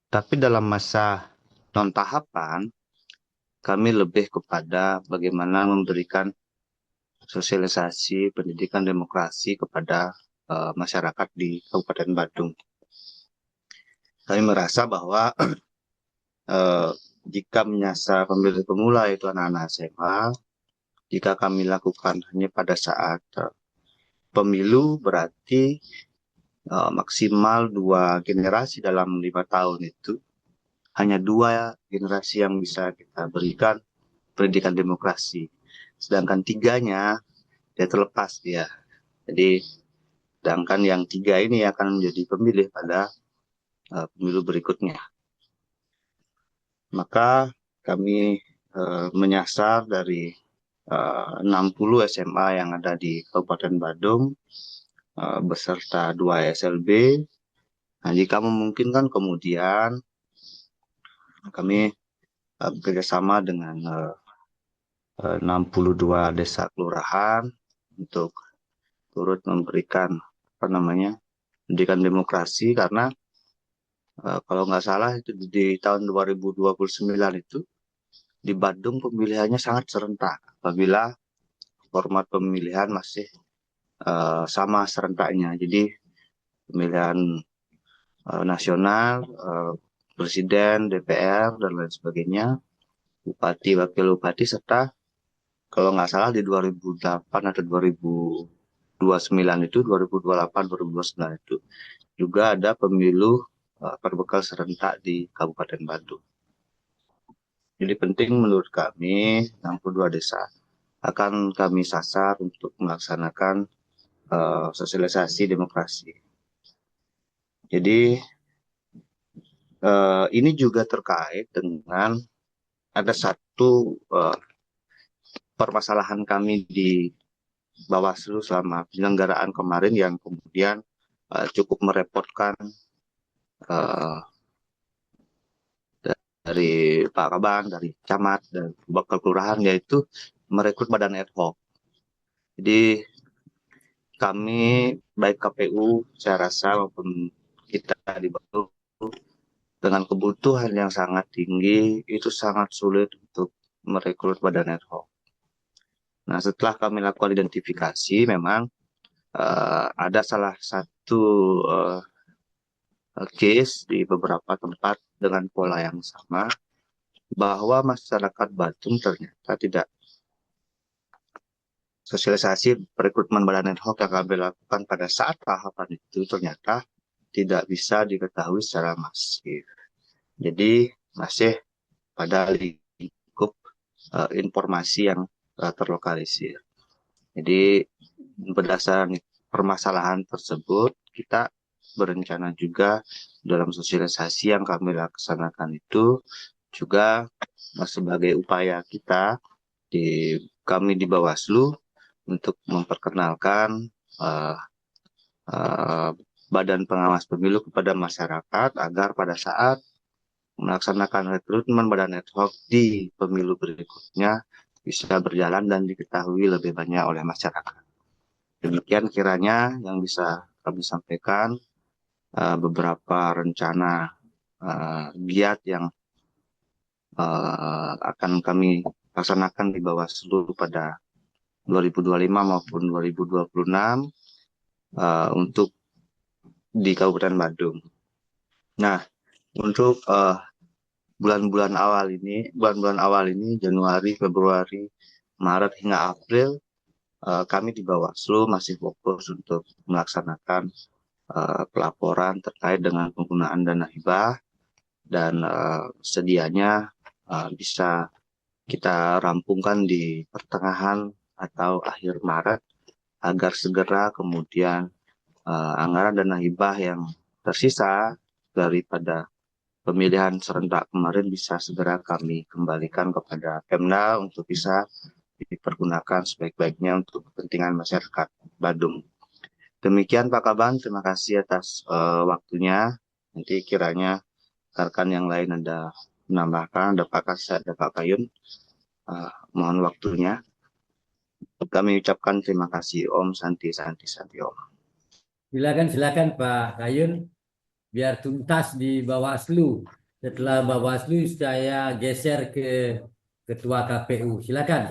Tapi dalam masa non-tahapan, kami lebih kepada bagaimana memberikan sosialisasi pendidikan demokrasi kepada masyarakat di Kabupaten Badung. Kami merasa bahwa jika menyasar pemilih pemula, yaitu anak-anak SMA, jika kami lakukan hanya pada saat pemilu, berarti maksimal 2 generasi dalam 5 tahun itu, hanya 2 generasi yang bisa kita berikan pendidikan demokrasi. Sedangkan 3-nya dia terlepas dia. Jadi sedangkan yang 3 ini akan menjadi pemilih pada pemilu berikutnya. Maka kami menyasar dari 60 SMA yang ada di Kabupaten Badung beserta 2 SLB. Nah, jika memungkinkan kemudian kami bekerjasama dengan 62 desa kelurahan untuk turut memberikan pendidikan demokrasi, karena kalau nggak salah itu di tahun 2029 itu di Badung pemilihannya sangat serentak apabila format pemilihan masih sama serentaknya. Jadi pemilihan nasional, presiden, DPR, dan lain sebagainya, bupati, wakil bupati, serta kalau nggak salah di 2008 atau 2029 itu, 2028, 2029 itu juga ada pemilu berbekal serentak di Kabupaten Badung. Jadi penting menurut kami 62 desa akan kami sasar untuk melaksanakan sosialisasi demokrasi. Jadi ini juga terkait dengan ada satu permasalahan kami di Bawaslu selama penyelenggaraan kemarin yang kemudian cukup merepotkan dari Pak Kabang, dari camat, dan bakal kelurahan, yaitu merekrut badan ad hoc. Jadi kami, baik KPU saya rasa maupun kita di Badung, dengan kebutuhan yang sangat tinggi, itu sangat sulit untuk merekrut badan ad hoc. Nah, setelah kami lakukan identifikasi, memang ada salah satu case di beberapa tempat dengan pola yang sama, bahwa masyarakat Badung ternyata tidak sosialisasi perekrutmen badan ad hoc yang kami lakukan pada saat tahapan itu ternyata tidak bisa diketahui secara masif. Jadi masih pada lingkup informasi yang terlokalisir. Jadi berdasarkan permasalahan tersebut, kita berencana juga dalam sosialisasi yang kami laksanakan itu juga sebagai upaya kita kami di Bawaslu untuk memperkenalkan badan pengawas pemilu kepada masyarakat agar pada saat melaksanakan rekrutmen badan ad hoc di pemilu berikutnya bisa berjalan dan diketahui lebih banyak oleh masyarakat. Demikian kiranya yang bisa kami sampaikan, beberapa rencana giat yang akan kami laksanakan di Bawaslu pada 2025 maupun 2026 untuk di Kabupaten Badung. Nah, untuk bulan-bulan awal ini Januari, Februari, Maret hingga April, kami di Bawaslu masih fokus untuk melaksanakan pelaporan terkait dengan penggunaan dana hibah dan sedianya bisa kita rampungkan di pertengahan atau akhir Maret agar segera kemudian anggaran dana hibah yang tersisa daripada pemilihan serentak kemarin bisa segera kami kembalikan kepada Pemda untuk bisa dipergunakan sebaik-baiknya untuk kepentingan masyarakat Badung. Demikian Pak Kaban, terima kasih atas waktunya. Nanti kiranya rekan yang lain ada menambahkan, ada Pak Kasat, ada Pak Kayun. Mohon waktunya. Kami ucapkan terima kasih. Om Santi Santi Santi Om. Silakan Pak Kayun, biar tuntas di Bawaslu. Setelah Bawaslu saya geser ke Ketua KPU. Silakan.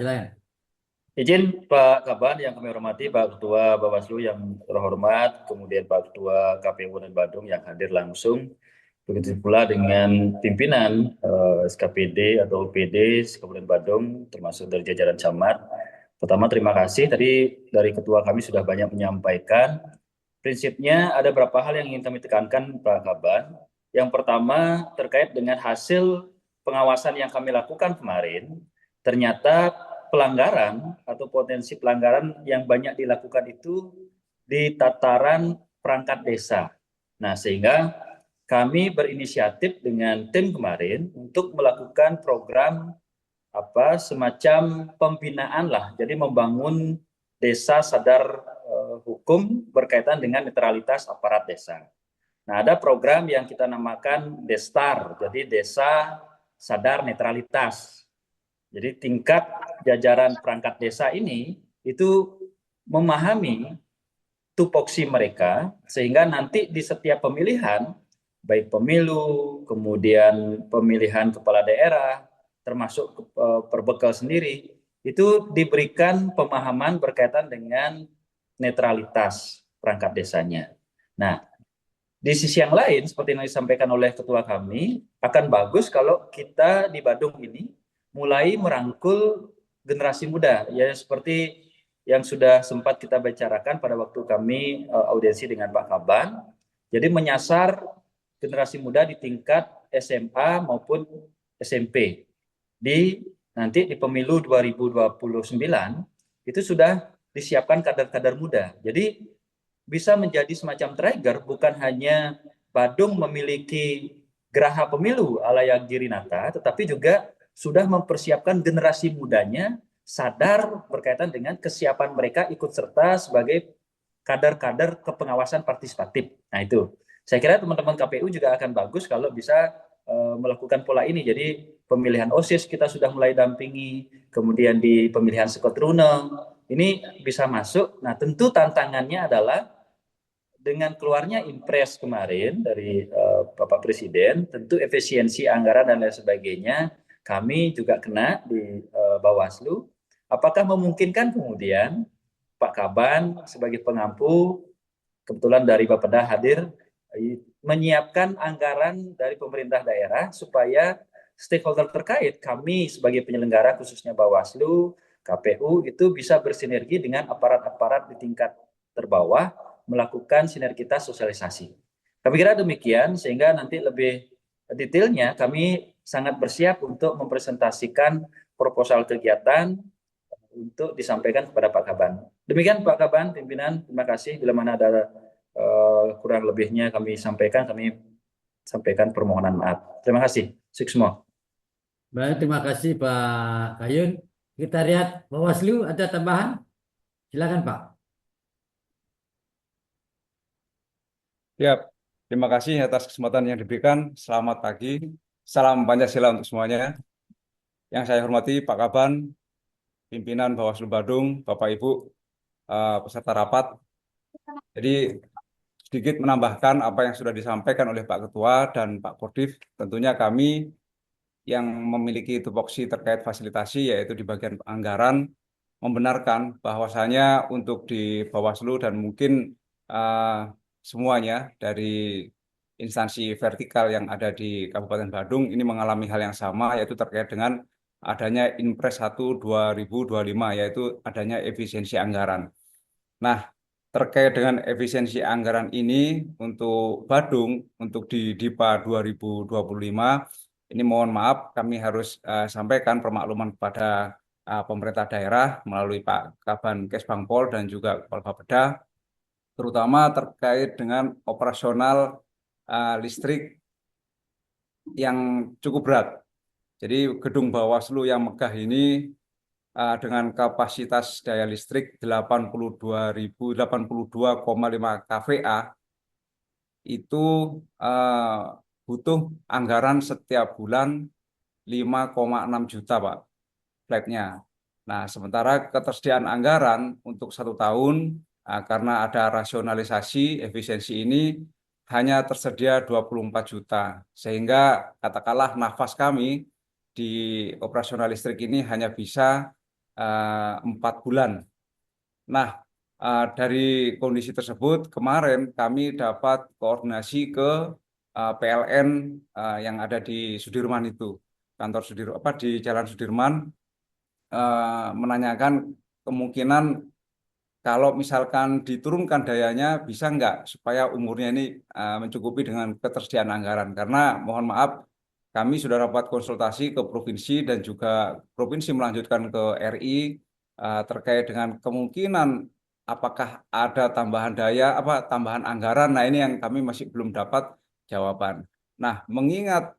Izin Pak Kaban yang kami hormati, Pak Ketua Bawaslu yang terhormat, kemudian Pak Ketua KPU Kabupaten Badung yang hadir langsung, begitu pula dengan pimpinan SKPD atau OPD Kabupaten Badung, termasuk dari jajaran camat. Pertama terima kasih, tadi dari Ketua kami sudah banyak menyampaikan. Prinsipnya ada beberapa hal yang ingin kami tekankan Pak Kaban. Yang pertama terkait dengan hasil pengawasan yang kami lakukan kemarin, ternyata pelanggaran atau potensi pelanggaran yang banyak dilakukan itu di tataran perangkat desa. Nah, sehingga kami berinisiatif dengan tim kemarin untuk melakukan program semacam pembinaan lah. Jadi membangun desa sadar hukum berkaitan dengan netralitas aparat desa. Nah, ada program yang kita namakan Destar, jadi Desa Sadar Netralitas. Jadi tingkat jajaran perangkat desa ini itu memahami tupoksi mereka sehingga nanti di setiap pemilihan, baik pemilu, kemudian pemilihan kepala daerah, termasuk perbekal sendiri, itu diberikan pemahaman berkaitan dengan netralitas perangkat desanya. Nah, di sisi yang lain, seperti yang disampaikan oleh ketua kami, akan bagus kalau kita di Badung ini mulai merangkul generasi muda, ya seperti yang sudah sempat kita bicarakan pada waktu kami audiensi dengan Pak Kaban. Jadi menyasar generasi muda di tingkat SMA maupun SMP. Nanti di pemilu 2029 itu sudah disiapkan kader-kader muda. Jadi bisa menjadi semacam trigger, bukan hanya Badung memiliki geraha pemilu ala yang Girinata, tetapi juga sudah mempersiapkan generasi mudanya sadar berkaitan dengan kesiapan mereka ikut serta sebagai kader-kader kepengawasan partisipatif. Nah itu, saya kira teman-teman KPU juga akan bagus kalau bisa melakukan pola ini. Jadi pemilihan OSIS kita sudah mulai dampingi, kemudian di pemilihan Sekotruneng, ini bisa masuk. Nah tentu tantangannya adalah dengan keluarnya Impres kemarin dari Bapak Presiden, tentu efisiensi anggaran dan lain sebagainya, kami juga kena di Bawaslu. Apakah memungkinkan kemudian Pak Kaban sebagai pengampu, kebetulan dari Bapeda hadir, menyiapkan anggaran dari pemerintah daerah supaya stakeholder terkait, kami sebagai penyelenggara khususnya Bawaslu, KPU itu bisa bersinergi dengan aparat-aparat di tingkat terbawah melakukan sinergitas sosialisasi. Kami kira demikian sehingga nanti lebih detailnya kami sangat bersiap untuk mempresentasikan proposal kegiatan untuk disampaikan kepada Pak Kaban. Demikian Pak Kaban, pimpinan, terima kasih. Bila mana ada kurang lebihnya kami sampaikan permohonan maaf. Terima kasih. Sukses semua. Baik, terima kasih Pak Kayun. Kita lihat Bawaslu ada tambahan? Silakan Pak. Ya, terima kasih atas kesempatan yang diberikan. Selamat pagi. Salam Pancasila untuk semuanya. Yang saya hormati Pak Kaban, pimpinan Bawaslu Badung, Bapak Ibu, peserta rapat. Jadi sedikit menambahkan apa yang sudah disampaikan oleh Pak Ketua dan Pak Kodim. Tentunya kami yang memiliki tupoksi terkait fasilitasi, yaitu di bagian anggaran, membenarkan bahwasanya untuk di Bawaslu dan mungkin semuanya dari instansi vertikal yang ada di Kabupaten Badung ini mengalami hal yang sama, yaitu terkait dengan adanya Inpres 1 2025, yaitu adanya efisiensi anggaran. Nah, terkait dengan efisiensi anggaran ini untuk Badung, untuk di DIPA 2025, ini mohon maaf kami harus sampaikan permakluman kepada pemerintah daerah melalui Pak Kaban Kesbangpol dan juga Kepala Bapeda, terutama terkait dengan operasional listrik yang cukup berat. Jadi gedung Bawaslu yang megah ini dengan kapasitas daya listrik 82.082,5 kVA itu butuh anggaran setiap bulan 5,6 juta, Pak, flatnya. Nah, sementara ketersediaan anggaran untuk 1 tahun karena ada rasionalisasi efisiensi ini hanya tersedia 24 juta. Sehingga katakanlah nafas kami di operasional listrik ini hanya bisa 4 bulan. Nah, dari kondisi tersebut kemarin kami dapat koordinasi ke PLN yang ada di Sudirman itu, kantor Sudirman di Jalan Sudirman, menanyakan kemungkinan kalau misalkan diturunkan dayanya bisa nggak supaya umurnya ini mencukupi dengan ketersediaan anggaran. Karena mohon maaf kami sudah dapat konsultasi ke provinsi dan juga provinsi melanjutkan ke RI terkait dengan kemungkinan apakah ada tambahan daya, tambahan anggaran. Nah, ini yang kami masih belum dapat jawaban. Nah, mengingat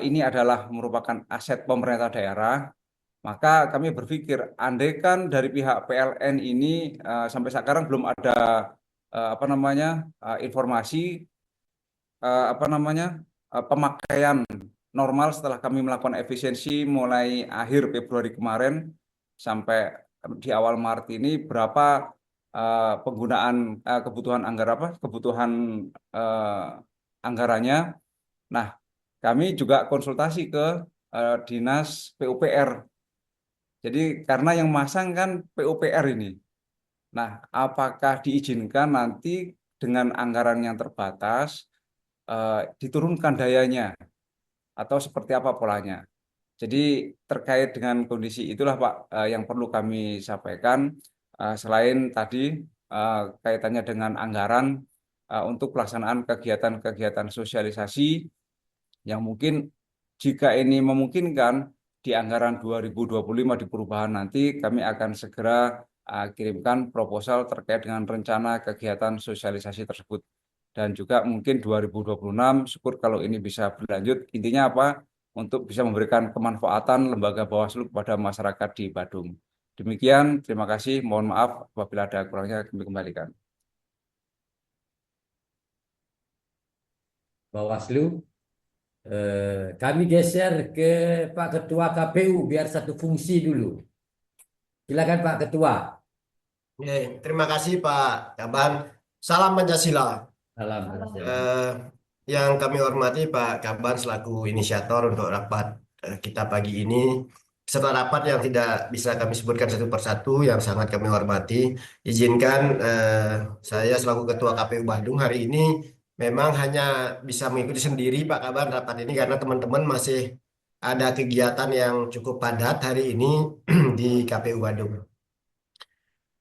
ini adalah merupakan aset pemerintah daerah, maka kami berpikir andaikan dari pihak PLN ini sampai sekarang belum ada informasi pemakaian normal setelah kami melakukan efisiensi mulai akhir Februari kemarin sampai di awal Maret ini berapa penggunaan kebutuhan anggarannya. Nah, kami juga konsultasi ke Dinas PUPR. Jadi karena yang masang kan PUPR ini. Nah, apakah diizinkan nanti dengan anggaran yang terbatas diturunkan dayanya atau seperti apa polanya? Jadi terkait dengan kondisi itulah Pak yang perlu kami sampaikan. Selain tadi kaitannya dengan anggaran untuk pelaksanaan kegiatan-kegiatan sosialisasi yang mungkin jika ini memungkinkan di anggaran 2025 di perubahan nanti kami akan segera kirimkan proposal terkait dengan rencana kegiatan sosialisasi tersebut. Dan juga mungkin 2026 syukur kalau ini bisa berlanjut. Intinya apa? Untuk bisa memberikan kemanfaatan lembaga Bawaslu kepada masyarakat di Badung. Demikian, terima kasih. Mohon maaf apabila ada kurangnya kami kembalikan. Bawaslu. Kami geser ke Pak Ketua KPU biar satu fungsi dulu. Silakan Pak Ketua. Oke, terima kasih Pak Kaban. Salam Pancasila. Salam. Yang kami hormati Pak Kaban selaku inisiator untuk rapat kita pagi ini. Serta rapat yang tidak bisa kami sebutkan satu persatu yang sangat kami hormati. Izinkan saya selaku Ketua KPU Badung hari ini memang hanya bisa mengikuti sendiri Pak Kaban rapat ini karena teman-teman masih ada kegiatan yang cukup padat hari ini di KPU Badung.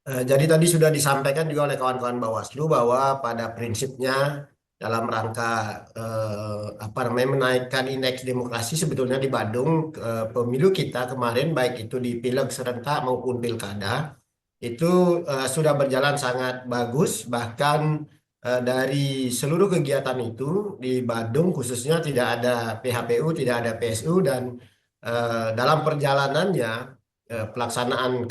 Jadi tadi sudah disampaikan juga oleh kawan-kawan Bawaslu bahwa pada prinsipnya dalam rangka menaikkan indeks demokrasi sebetulnya di Badung pemilu kita kemarin baik itu di pileg serentak maupun pilkada itu sudah berjalan sangat bagus, bahkan dari seluruh kegiatan itu di Badung khususnya tidak ada PHPU, tidak ada PSU, dan dalam perjalanannya pelaksanaan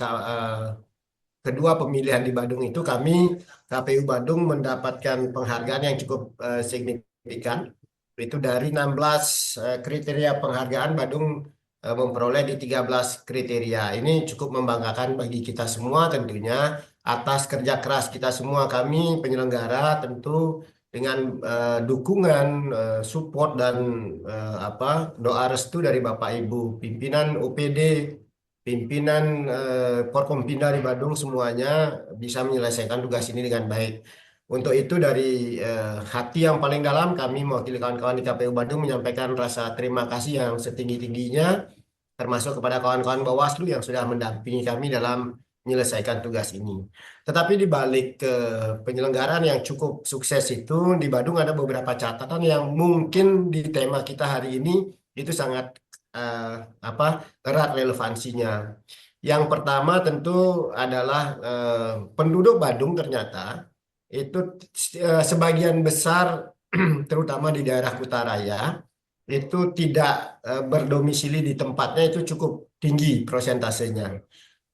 kedua pemilihan di Badung itu kami KPU Badung mendapatkan penghargaan yang cukup signifikan. Itu dari 16 kriteria penghargaan Badung memperoleh di 13 kriteria. Ini cukup membanggakan bagi kita semua tentunya atas kerja keras kita semua. Kami penyelenggara tentu dengan dukungan, support dan doa restu dari Bapak Ibu pimpinan OPD, pimpinan Forkompinda di Badung semuanya bisa menyelesaikan tugas ini dengan baik. Untuk itu dari hati yang paling dalam kami mewakili kawan-kawan di KPU Bandung menyampaikan rasa terima kasih yang setinggi-tingginya, termasuk kepada kawan-kawan Bawaslu yang sudah mendampingi kami dalam menyelesaikan tugas ini. Tetapi di balik penyelenggaraan yang cukup sukses itu, di Bandung ada beberapa catatan yang mungkin di tema kita hari ini itu sangat erat relevansinya. Yang pertama tentu adalah penduduk Bandung ternyata itu sebagian besar terutama di daerah Kutaraya itu tidak berdomisili di tempatnya, itu cukup tinggi prosentasenya.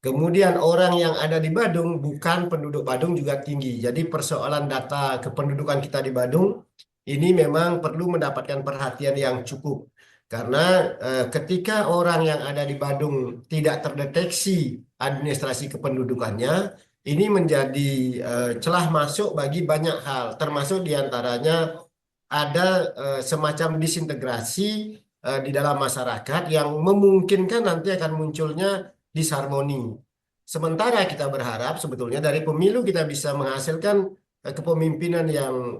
Kemudian orang yang ada di Badung bukan penduduk Badung juga tinggi. Jadi persoalan data kependudukan kita di Badung ini memang perlu mendapatkan perhatian yang cukup. Karena ketika orang yang ada di Badung tidak terdeteksi administrasi kependudukannya, ini menjadi celah masuk bagi banyak hal, termasuk diantaranya ada semacam disintegrasi di dalam masyarakat yang memungkinkan nanti akan munculnya disharmoni. Sementara kita berharap sebetulnya dari pemilu kita bisa menghasilkan kepemimpinan yang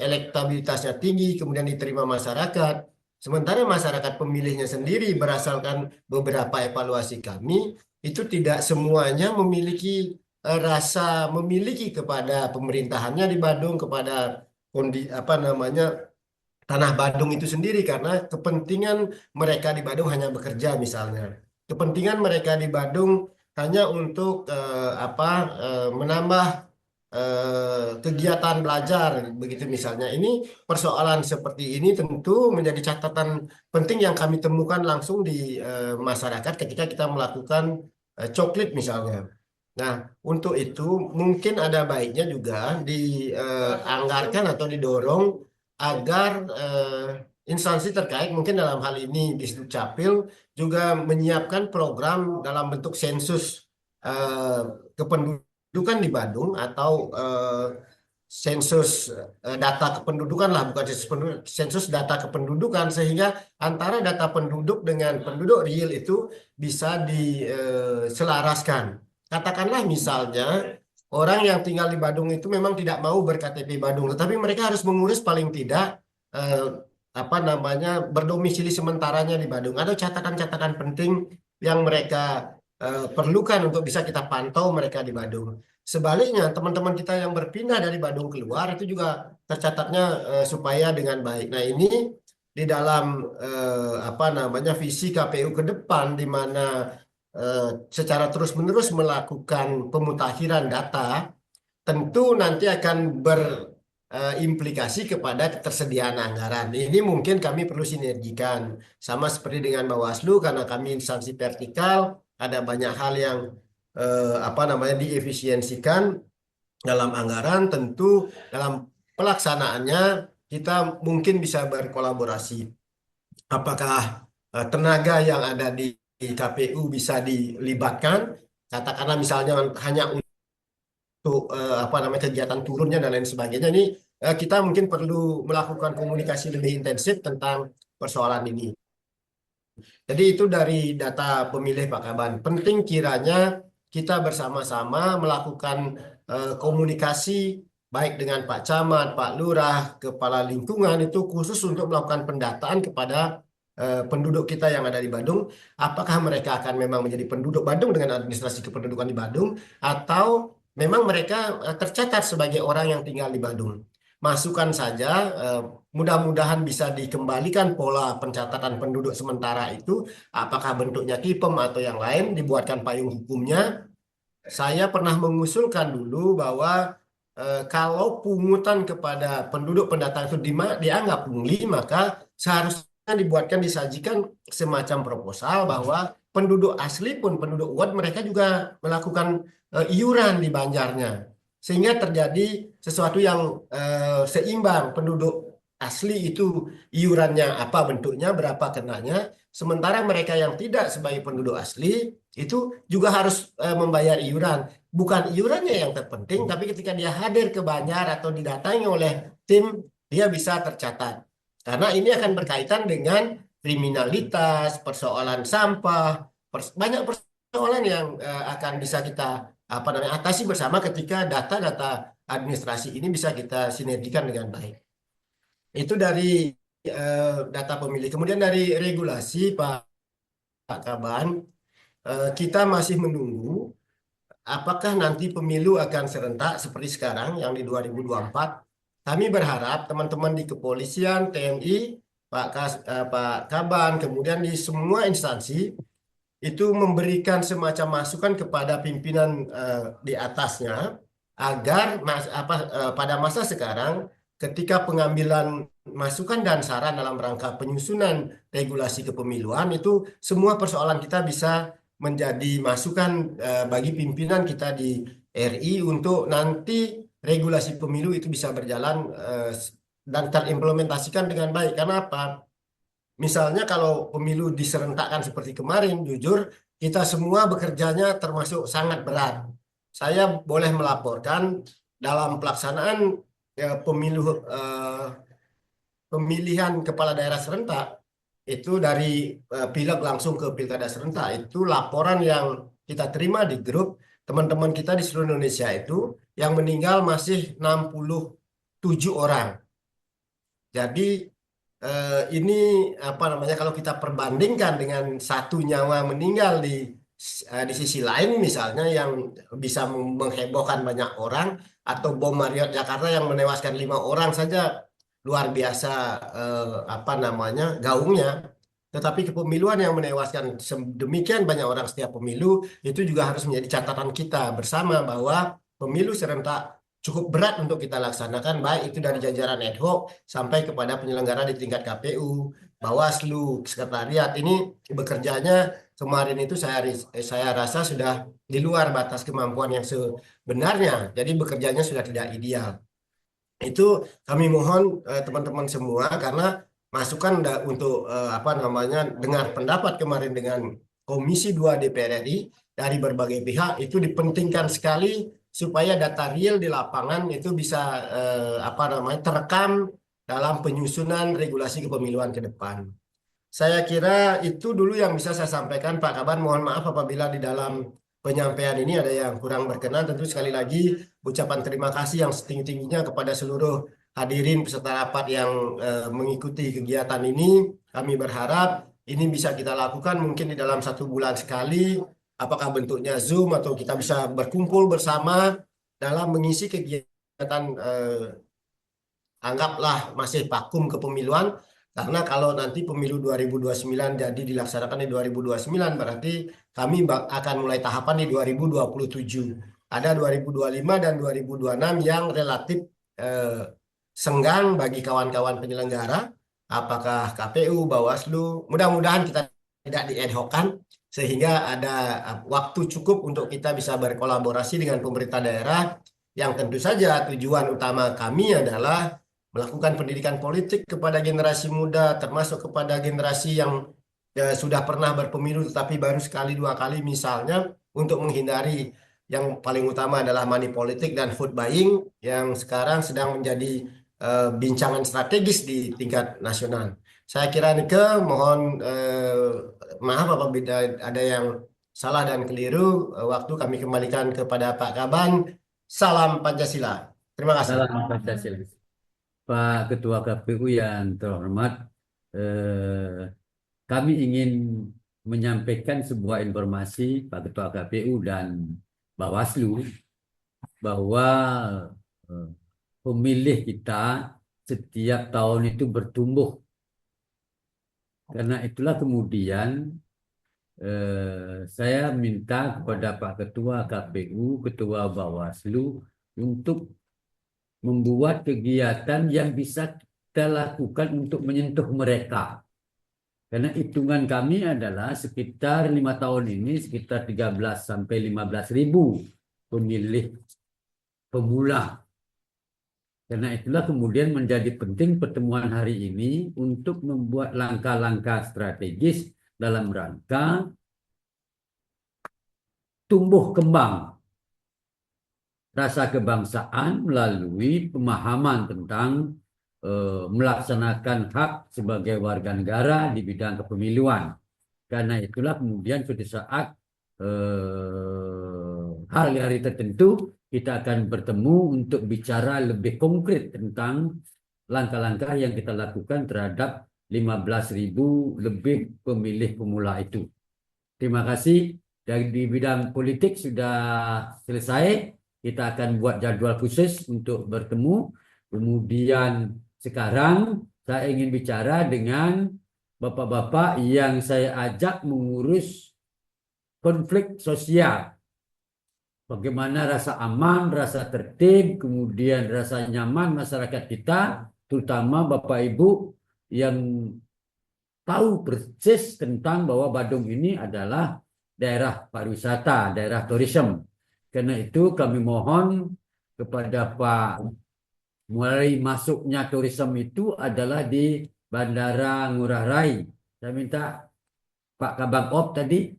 elektabilitasnya tinggi, kemudian diterima masyarakat. Sementara masyarakat pemilihnya sendiri berdasarkan beberapa evaluasi kami, itu tidak semuanya memiliki rasa memiliki kepada pemerintahannya di Badung, kepada tanah Badung itu sendiri, karena kepentingan mereka di Badung hanya bekerja misalnya. Kepentingan mereka di Badung hanya untuk menambah kegiatan belajar begitu misalnya. Ini persoalan seperti ini tentu menjadi catatan penting yang kami temukan langsung di masyarakat ketika kita melakukan coklit misalnya. Nah, untuk itu mungkin ada baiknya juga dianggarkan atau didorong agar instansi terkait, mungkin dalam hal ini di Dukcapil, juga menyiapkan program dalam bentuk sensus kependudukan di Bandung atau sensus data kependudukan lah, bukan sensus data kependudukan, sehingga antara data penduduk dengan penduduk real itu bisa diselaraskan. Katakanlah misalnya orang yang tinggal di Badung itu memang tidak mau berKTP Badung, tetapi mereka harus mengurus paling tidak berdomisili sementaranya di Badung. Ada catatan-catatan penting yang mereka perlukan untuk bisa kita pantau mereka di Badung. Sebaliknya, teman-teman kita yang berpindah dari Badung keluar itu juga tercatatnya supaya dengan baik. Nah, ini di dalam visi KPU ke depan, di mana secara terus-menerus melakukan pemutakhiran data, tentu nanti akan berimplikasi kepada ketersediaan anggaran. Ini mungkin kami perlu sinergikan, sama seperti dengan Bawaslu, karena kami instansi vertikal, ada banyak hal yang diefisiensikan dalam anggaran. Tentu dalam pelaksanaannya kita mungkin bisa berkolaborasi. Apakah tenaga yang ada di KPU bisa dilibatkan, katakanlah misalnya hanya untuk kegiatan turunnya dan lain sebagainya. Ini kita mungkin perlu melakukan komunikasi lebih intensif tentang persoalan ini. Jadi itu dari data pemilih Pak Kaban. Penting kiranya kita bersama-sama melakukan komunikasi baik dengan Pak Camat, Pak Lurah, Kepala Lingkungan, itu khusus untuk melakukan pendataan kepada penduduk kita yang ada di Badung. Apakah mereka akan memang menjadi penduduk Badung dengan administrasi kependudukan di Badung, atau memang mereka tercatat sebagai orang yang tinggal di Badung. Masukkan saja, mudah-mudahan bisa dikembalikan pola pencatatan penduduk sementara itu, apakah bentuknya TIPEM atau yang lain, dibuatkan payung hukumnya. Saya pernah mengusulkan dulu bahwa kalau pungutan kepada penduduk pendatang itu dianggap pungli, maka seharusnya disajikan semacam proposal bahwa penduduk asli pun, penduduk UAD, mereka juga melakukan iuran di Banjarnya, sehingga terjadi sesuatu yang seimbang. Penduduk asli itu iurannya apa bentuknya, berapa kenanya, sementara mereka yang tidak sebagai penduduk asli itu juga harus membayar iuran. Bukan iurannya yang terpenting, tapi ketika dia hadir ke Banjar atau didatangi oleh tim, dia bisa tercatat. Karena ini akan berkaitan dengan kriminalitas, persoalan sampah, banyak persoalan yang akan bisa kita atasi bersama ketika data-data administrasi ini bisa kita sinergikan dengan baik. Itu dari data pemilih. Kemudian dari regulasi Pak Kaban, kita masih menunggu apakah nanti pemilu akan serentak seperti sekarang yang di 2024. Kami berharap teman-teman di kepolisian, TNI, Pak Kaban, kemudian di semua instansi itu memberikan semacam masukan kepada pimpinan di atasnya agar pada masa sekarang ketika pengambilan masukan dan saran dalam rangka penyusunan regulasi kepemiluan itu semua persoalan kita bisa menjadi masukan bagi pimpinan kita di RI untuk nanti regulasi pemilu itu bisa berjalan dan terimplementasikan dengan baik. Karena apa? Misalnya kalau pemilu diserentakkan seperti kemarin, jujur kita semua bekerjanya termasuk sangat berat. Saya boleh melaporkan dalam pelaksanaan pemilihan kepala daerah serentak itu dari pileg langsung ke pilkada serentak itu laporan yang kita terima di grup teman-teman kita di seluruh Indonesia itu yang meninggal masih 67 orang. Jadi ini apa namanya kalau kita perbandingkan dengan satu nyawa meninggal di sisi lain misalnya yang bisa menghebohkan banyak orang atau bom Marriott Jakarta yang menewaskan 5 orang saja luar biasa apa namanya gaungnya. Tetapi kepemiluan yang menewaskan demikian banyak orang setiap pemilu itu juga harus menjadi catatan kita bersama bahwa pemilu serentak cukup berat untuk kita laksanakan, baik itu dari jajaran ad hoc sampai kepada penyelenggara di tingkat KPU, Bawaslu, Sekretariat. Ini bekerjanya kemarin itu saya rasa sudah di luar batas kemampuan yang sebenarnya, jadi bekerjanya sudah tidak ideal. Itu kami mohon teman-teman semua karena masukan untuk apa namanya dengar pendapat kemarin dengan Komisi 2 DPR RI dari berbagai pihak itu dipentingkan sekali supaya data real di lapangan itu bisa apa namanya terekam dalam penyusunan regulasi kepemiluan ke depan. Saya kira itu dulu yang bisa saya sampaikan Pak Kaban. Mohon maaf apabila di dalam penyampaian ini ada yang kurang berkenan. Tentu sekali lagi ucapan terima kasih yang setinggi-tingginya kepada seluruh hadirin peserta rapat yang mengikuti kegiatan ini. Kami berharap ini bisa kita lakukan mungkin di dalam 1 bulan sekali. Apakah bentuknya Zoom atau kita bisa berkumpul bersama dalam mengisi kegiatan anggaplah masih vakum kepemiluan. Karena kalau nanti pemilu 2029 jadi dilaksanakan di 2029 berarti kami akan mulai tahapan di 2027. Ada 2025 dan 2026 yang relatif senggang bagi kawan-kawan penyelenggara. Apakah KPU, Bawaslu, mudah-mudahan kita tidak di-ad-hoc-kan sehingga ada waktu cukup untuk kita bisa berkolaborasi dengan pemerintah daerah yang tentu saja tujuan utama kami adalah melakukan pendidikan politik kepada generasi muda, termasuk kepada generasi yang sudah pernah berpemilu tetapi baru sekali 2 kali misalnya, untuk menghindari yang paling utama adalah money politik dan vote buying yang sekarang sedang menjadi bincangan strategis di tingkat nasional. Saya kira Nike, mohon maaf apabila ada yang salah dan keliru. Waktu kami kembalikan kepada Pak Kaban. Salam Pancasila. Terima kasih. Salam Pancasila. Pak Ketua KPU yang terhormat, kami ingin menyampaikan sebuah informasi Pak Ketua KPU dan Bawaslu bahwa pemilih kita setiap tahun itu bertumbuh. Karena itulah kemudian saya minta kepada Pak Ketua KPU, Ketua Bawaslu untuk membuat kegiatan yang bisa kita lakukan untuk menyentuh mereka. Karena hitungan kami adalah sekitar 5 tahun ini sekitar 13 sampai 15 ribu pemilih pemula. Karena itulah kemudian menjadi penting pertemuan hari ini untuk membuat langkah-langkah strategis dalam rangka tumbuh kembang rasa kebangsaan melalui pemahaman tentang melaksanakan hak sebagai warga negara di bidang kepemiluan. Karena itulah kemudian suatu saat hari tertentu kita akan bertemu untuk bicara lebih konkret tentang langkah-langkah yang kita lakukan terhadap 15.000 lebih pemilih pemula itu. Terima kasih. Dari di bidang politik sudah selesai. Kita akan buat jadwal khusus untuk bertemu. Kemudian sekarang saya ingin bicara dengan bapak-bapak yang saya ajak mengurus konflik sosial. Bagaimana rasa aman, rasa tertib, kemudian rasa nyaman masyarakat kita, terutama Bapak Ibu yang tahu persis tentang bahwa Badung ini adalah daerah pariwisata, daerah tourism. Karena itu kami mohon kepada Pak, mulai masuknya tourism itu adalah di Bandara Ngurah Rai. Saya minta Pak Kabag Op tadi,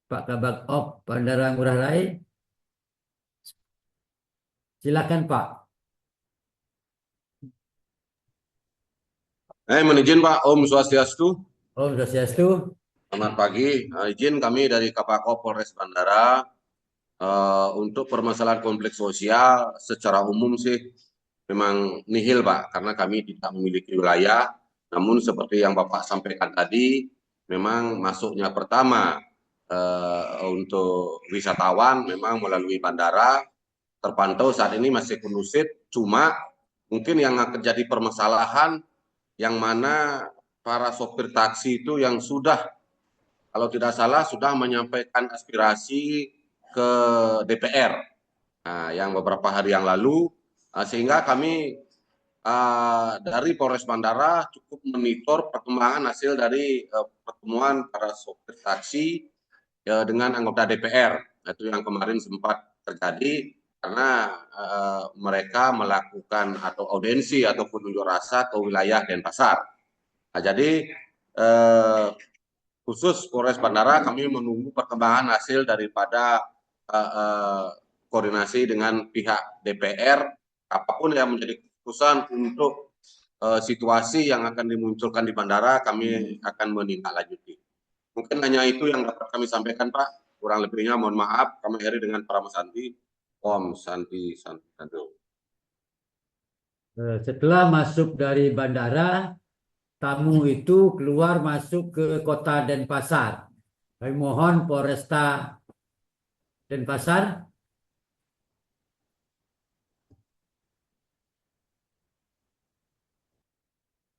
Pak Kabag Op Bandara Ngurah Rai. Silakan Pak. Mohon izin Pak, Om Swastiastu. Om Swastiastu. Selamat pagi. Izin kami dari Kapako Polres Bandara untuk permasalahan konflik sosial secara umum sih memang nihil Pak, karena kami tidak memiliki wilayah. Namun seperti yang Bapak sampaikan tadi, memang masuknya pertama untuk wisatawan memang melalui bandara terpantau saat ini masih kondusif. Cuma mungkin yang akan jadi permasalahan yang mana para sopir taksi itu yang sudah, kalau tidak salah, sudah menyampaikan aspirasi ke DPR yang beberapa hari yang lalu, sehingga kami dari Polres Bandara cukup monitor perkembangan hasil dari pertemuan para sopir taksi dengan anggota DPR. Itu yang kemarin sempat terjadi karena mereka melakukan atau audensi ataupun unjuk rasa ke wilayah Denpasar. Jadi khusus Polres Bandara kami menunggu perkembangan hasil daripada koordinasi dengan pihak DPR, apapun yang menjadi keputusan untuk situasi yang akan dimunculkan di bandara, kami akan menindaklanjuti. Mungkin hanya itu yang dapat kami sampaikan Pak, kurang lebihnya mohon maaf. Kami akhiri dengan para Santi. Om Santi Santi. Setelah masuk dari bandara, tamu itu keluar masuk ke kota Denpasar. Kami mohon Polresta Denpasar.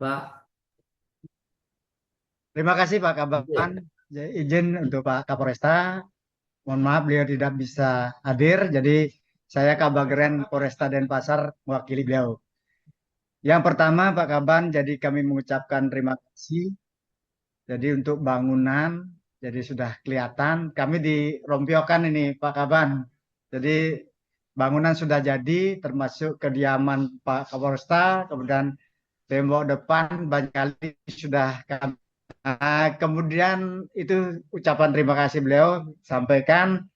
Pak. Terima kasih Pak Kaban. Izin untuk Pak Kapolresta. Mohon maaf beliau tidak bisa hadir, jadi saya Kabagren Polresta Denpasar mewakili beliau. Yang pertama Pak Kaban, jadi kami mengucapkan terima kasih. Jadi untuk bangunan, jadi sudah kelihatan. Kami di Rompiokan ini Pak Kaban. Jadi bangunan sudah jadi, termasuk kediaman Pak Kapolresta, kemudian tembok depan banyak kali sudah kami. Kemudian itu ucapan terima kasih beliau sampaikan.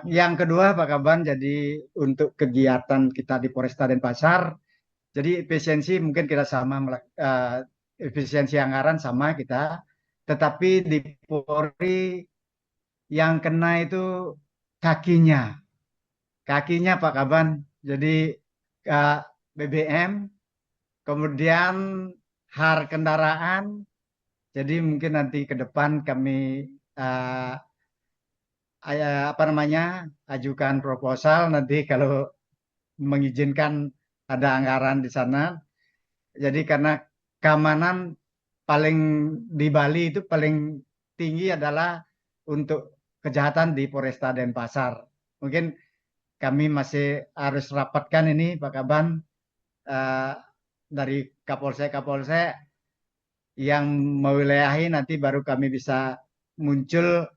Yang kedua Pak Kaban, jadi untuk kegiatan kita di Polresta Denpasar, jadi efisiensi mungkin kita sama, efisiensi anggaran sama kita, tetapi di Polri yang kena itu kakinya Pak Kaban. Jadi BBM, kemudian har kendaraan. Jadi mungkin nanti ke depan kami ajukan proposal nanti kalau mengizinkan ada anggaran di sana. Jadi karena keamanan paling di Bali itu paling tinggi adalah untuk kejahatan di Polresta Denpasar. Mungkin kami masih harus rapatkan ini Pak Kaban dari Kapolsek yang mewilayahi, nanti baru kami bisa muncul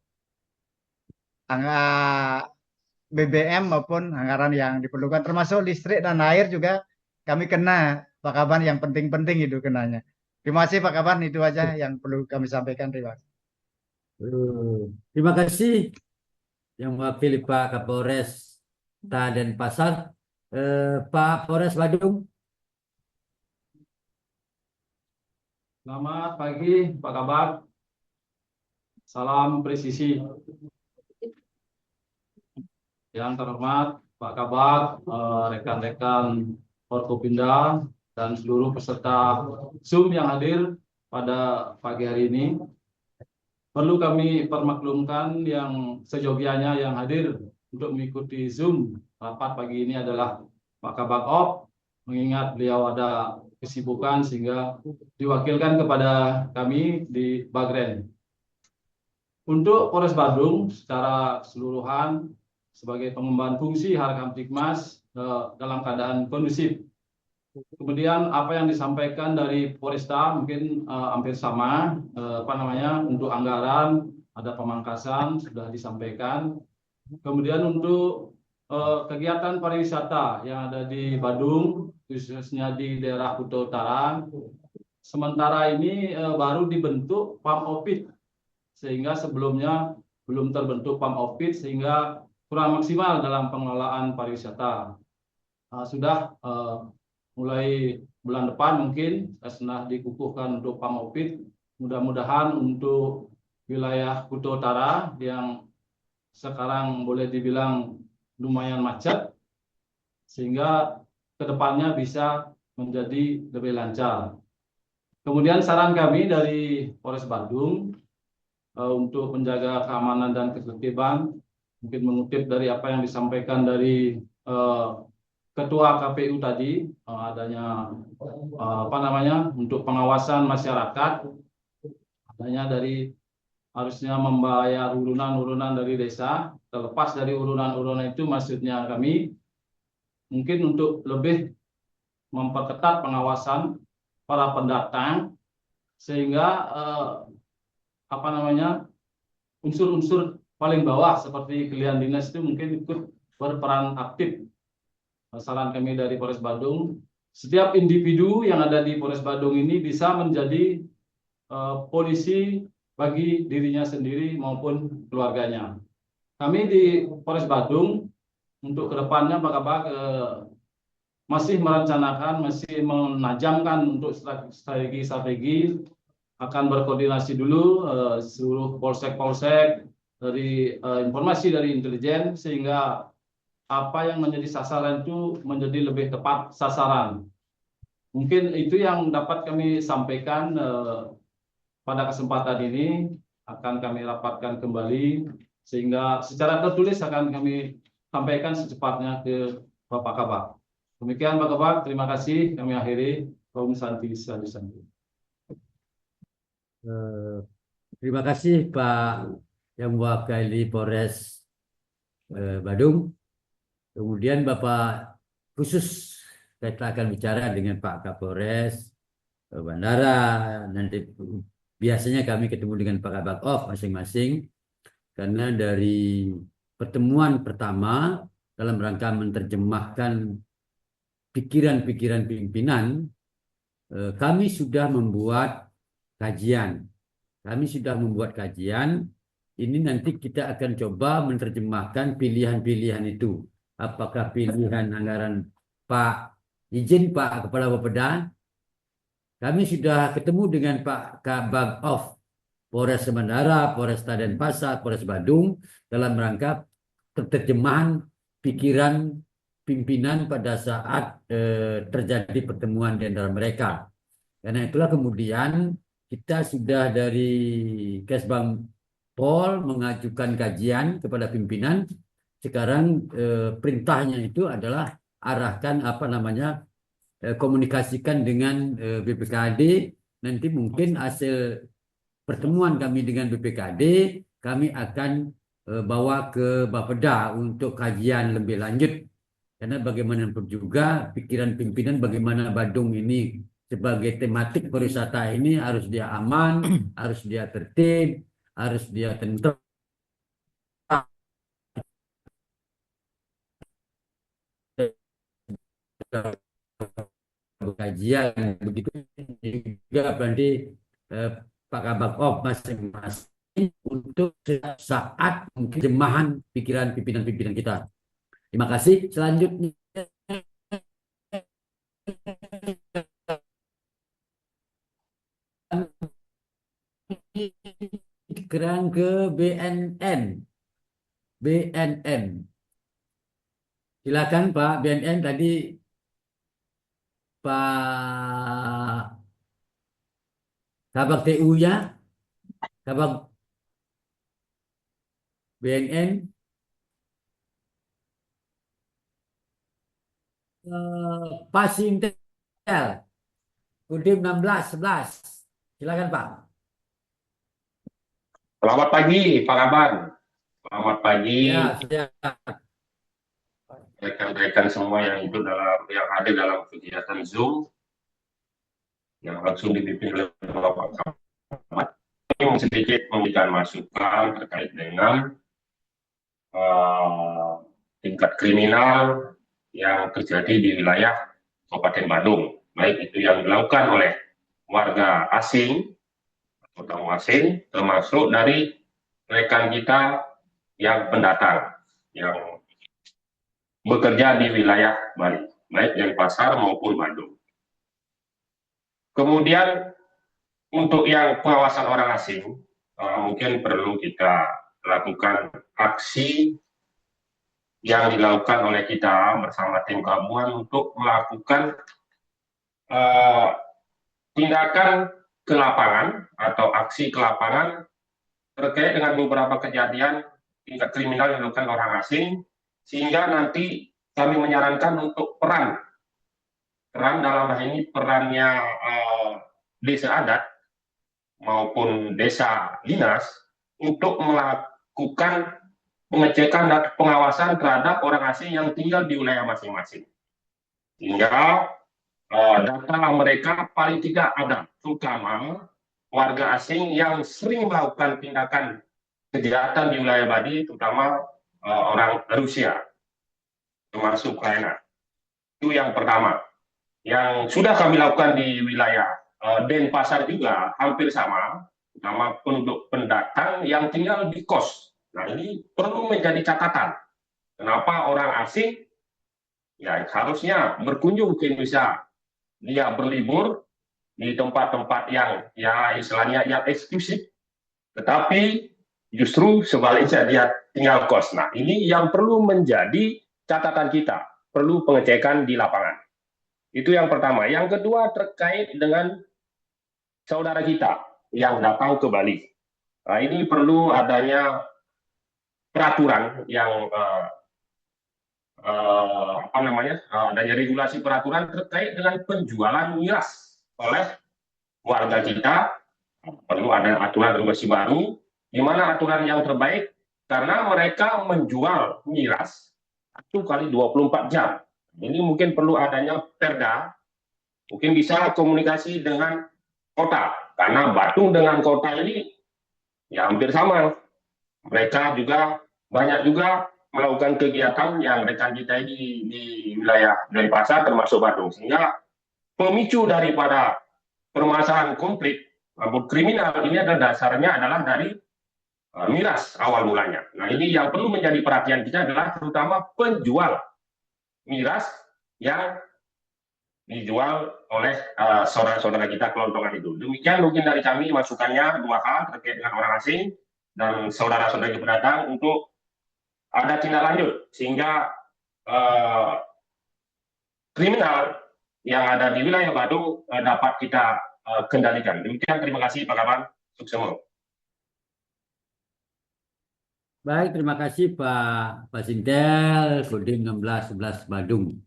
BBM maupun anggaran yang diperlukan, termasuk listrik dan air juga kami kena Pak Kaban, yang penting-penting itu kenanya. Terima kasih Pak Kaban, itu aja yang perlu kami sampaikan. Terima kasih. Terima kasih yang mewakili Pak Kapolres Denpasar. Pak Polres Badung. Selamat pagi Pak Kabar. Salam presisi. yang terhormat Pak Kabak, rekan-rekan Forkopimda, dan seluruh peserta Zoom yang hadir pada pagi hari ini. Perlu kami permaklumkan yang seyogianya yang hadir untuk mengikuti Zoom rapat pagi ini adalah Pak Kabak Op, mengingat beliau ada kesibukan sehingga diwakilkan kepada kami di Bagren. Untuk Polres Badung secara keseluruhan sebagai pengemban fungsi Harkamtibmas dalam keadaan kondusif. Kemudian apa yang disampaikan dari Polresta mungkin hampir sama, untuk anggaran ada pemangkasan sudah disampaikan. Kemudian untuk kegiatan pariwisata yang ada di Badung, khususnya di daerah Kuta Utara, sementara ini baru dibentuk PAMOPID, sehingga sebelumnya belum terbentuk PAMOPID sehingga kurang maksimal dalam pengelolaan pariwisata. Sudah mulai bulan depan mungkin sudah dikukuhkan untuk PAMOPID. Mudah-mudahan untuk wilayah Kuta Utara yang sekarang boleh dibilang lumayan macet, sehingga kedepannya bisa menjadi lebih lancar. Kemudian saran kami dari Polres Badung untuk menjaga keamanan dan ketertiban, mungkin mengutip dari apa yang disampaikan dari Ketua KPU tadi, adanya untuk pengawasan masyarakat, adanya dari harusnya membayar urunan-urunan dari desa. Terlepas dari urunan-urunan itu, maksudnya kami mungkin untuk lebih memperketat pengawasan para pendatang, sehingga unsur-unsur paling bawah seperti kalian dinas itu mungkin ikut berperan aktif. Saran kami dari Polres Badung, setiap individu yang ada di Polres Badung ini bisa menjadi polisi bagi dirinya sendiri maupun keluarganya. Kami di Polres Badung untuk kedepannya Pak Kabak masih merencanakan, masih menajamkan untuk strategi akan berkoordinasi dulu seluruh polsek-polsek dari informasi dari intelijen, sehingga apa yang menjadi sasaran itu menjadi lebih tepat sasaran. Mungkin itu yang dapat kami sampaikan pada kesempatan ini. Akan kami rapatkan kembali, sehingga secara tertulis akan kami sampaikan secepatnya ke Bapak Kabak. Demikian Pak Kabak, terima kasih. Kami akhiri. Om Santi Sadu Santi. Terima kasih Pak yang mewakili Polres Badung. Kemudian Bapak khusus kita akan bicara dengan Pak Kapolres Bandara. Nanti biasanya kami ketemu dengan Pak Kabak Op masing-masing, karena dari pertemuan pertama dalam rangka menerjemahkan pikiran-pikiran pimpinan, kami sudah membuat kajian. Ini nanti kita akan coba menerjemahkan pilihan-pilihan itu. Apakah pilihan anggaran Pak Kepala Bapeda? Kami sudah ketemu dengan Pak Kabag of Polres Bandara, Polresta Denpasar, Polres Badung dalam rangka penerjemahan pikiran pimpinan pada saat terjadi pertemuan di antara mereka. Karena itulah kemudian kita sudah dari Kesbang Pol mengajukan kajian kepada pimpinan. Sekarang perintahnya itu adalah arahkan komunikasikan dengan BPKAD. Nanti mungkin hasil pertemuan kami dengan BPKAD kami akan bawa ke Bapeda untuk kajian lebih lanjut. Karena bagaimanapun juga pikiran pimpinan bagaimana Badung ini sebagai tematik pariwisata ini harus dia aman, harus dia tertib, harus dia tentram. Kajian begitu juga berarti Pak Kabak Op masing-masing untuk saat mungkin jemahan pikiran pimpinan-pimpinan kita. Terima kasih. Selanjutnya sekarang ke BNN. Silakan Pak BNN tadi Pak Kabak TU-nya, Kabak BNN, Pak Sintel, Kodim 1611. Silakan Pak. Selamat pagi, Pak Kaban. Selamat pagi, Ya, siap. rekan-rekan semua yang hadir dalam kegiatan Zoom yang langsung dipimpin oleh Bapak Kaban. Ini sedikit memberikan masukan terkait dengan tingkat kriminal yang terjadi di wilayah Kabupaten Badung, baik itu yang dilakukan oleh warga asing atau tamu asing, termasuk dari rekan kita yang pendatang yang bekerja di wilayah Bali, baik Denpasar maupun Bandung. Kemudian untuk yang pengawasan orang asing, mungkin perlu kita lakukan aksi yang dilakukan oleh kita bersama tim gabungan untuk melakukan tindakan ke lapangan atau aksi ke lapangan terkait dengan beberapa kejadian tingkat kriminal yang dilakukan orang asing, sehingga nanti kami menyarankan untuk peran dalam hal ini perannya desa adat maupun desa dinas untuk melakukan pengecekan dan pengawasan terhadap orang asing yang tinggal di wilayah masing-masing, sehingga data mereka paling tidak ada, terutama warga asing yang sering melakukan tindakan kejahatan di wilayah Bali, terutama orang Rusia, termasuk Ukraina. Itu yang pertama. Yang sudah kami lakukan di wilayah Denpasar juga hampir sama, terutama penduduk pendatang yang tinggal di kos. Nah, ini perlu menjadi catatan. Kenapa orang asing ya harusnya berkunjung ke Indonesia, dia berlibur di tempat-tempat yang ya istilahnya yang eksklusif, tetapi justru sebaliknya dia tinggal kos. Nah, ini yang perlu menjadi catatan kita, perlu pengecekan di lapangan. Itu yang pertama. Yang kedua terkait dengan saudara kita yang datang ke Bali. Nah, ini perlu adanya peraturan yang adanya regulasi peraturan terkait dengan penjualan miras oleh warga kita. Perlu ada aturan regulasi baru, di mana aturan yang terbaik karena mereka menjual miras 1 kali 24 jam. Ini mungkin perlu adanya perda, mungkin bisa komunikasi dengan kota, karena Badung dengan kota ini ya hampir sama. Mereka juga banyak juga melakukan kegiatan yang rekan kita ini di wilayah Denpasar termasuk Badung, sehingga pemicu daripada permasalahan konflik kriminal ini adalah dasarnya adalah dari miras awal mulanya. Nah, ini yang perlu menjadi perhatian kita adalah terutama penjual miras yang dijual oleh saudara-saudara kita kelontongan itu. Demikian mungkin dari kami masukannya 2 hal terkait dengan orang asing dan saudara-saudara pendatang untuk ada tindak lanjut sehingga kriminal yang ada di wilayah Badung dapat kita kendalikan. Demikian, terima kasih Pak Kaban. Sukses. Baik, terima kasih Pak Sintel, Kodim 1611 Badung.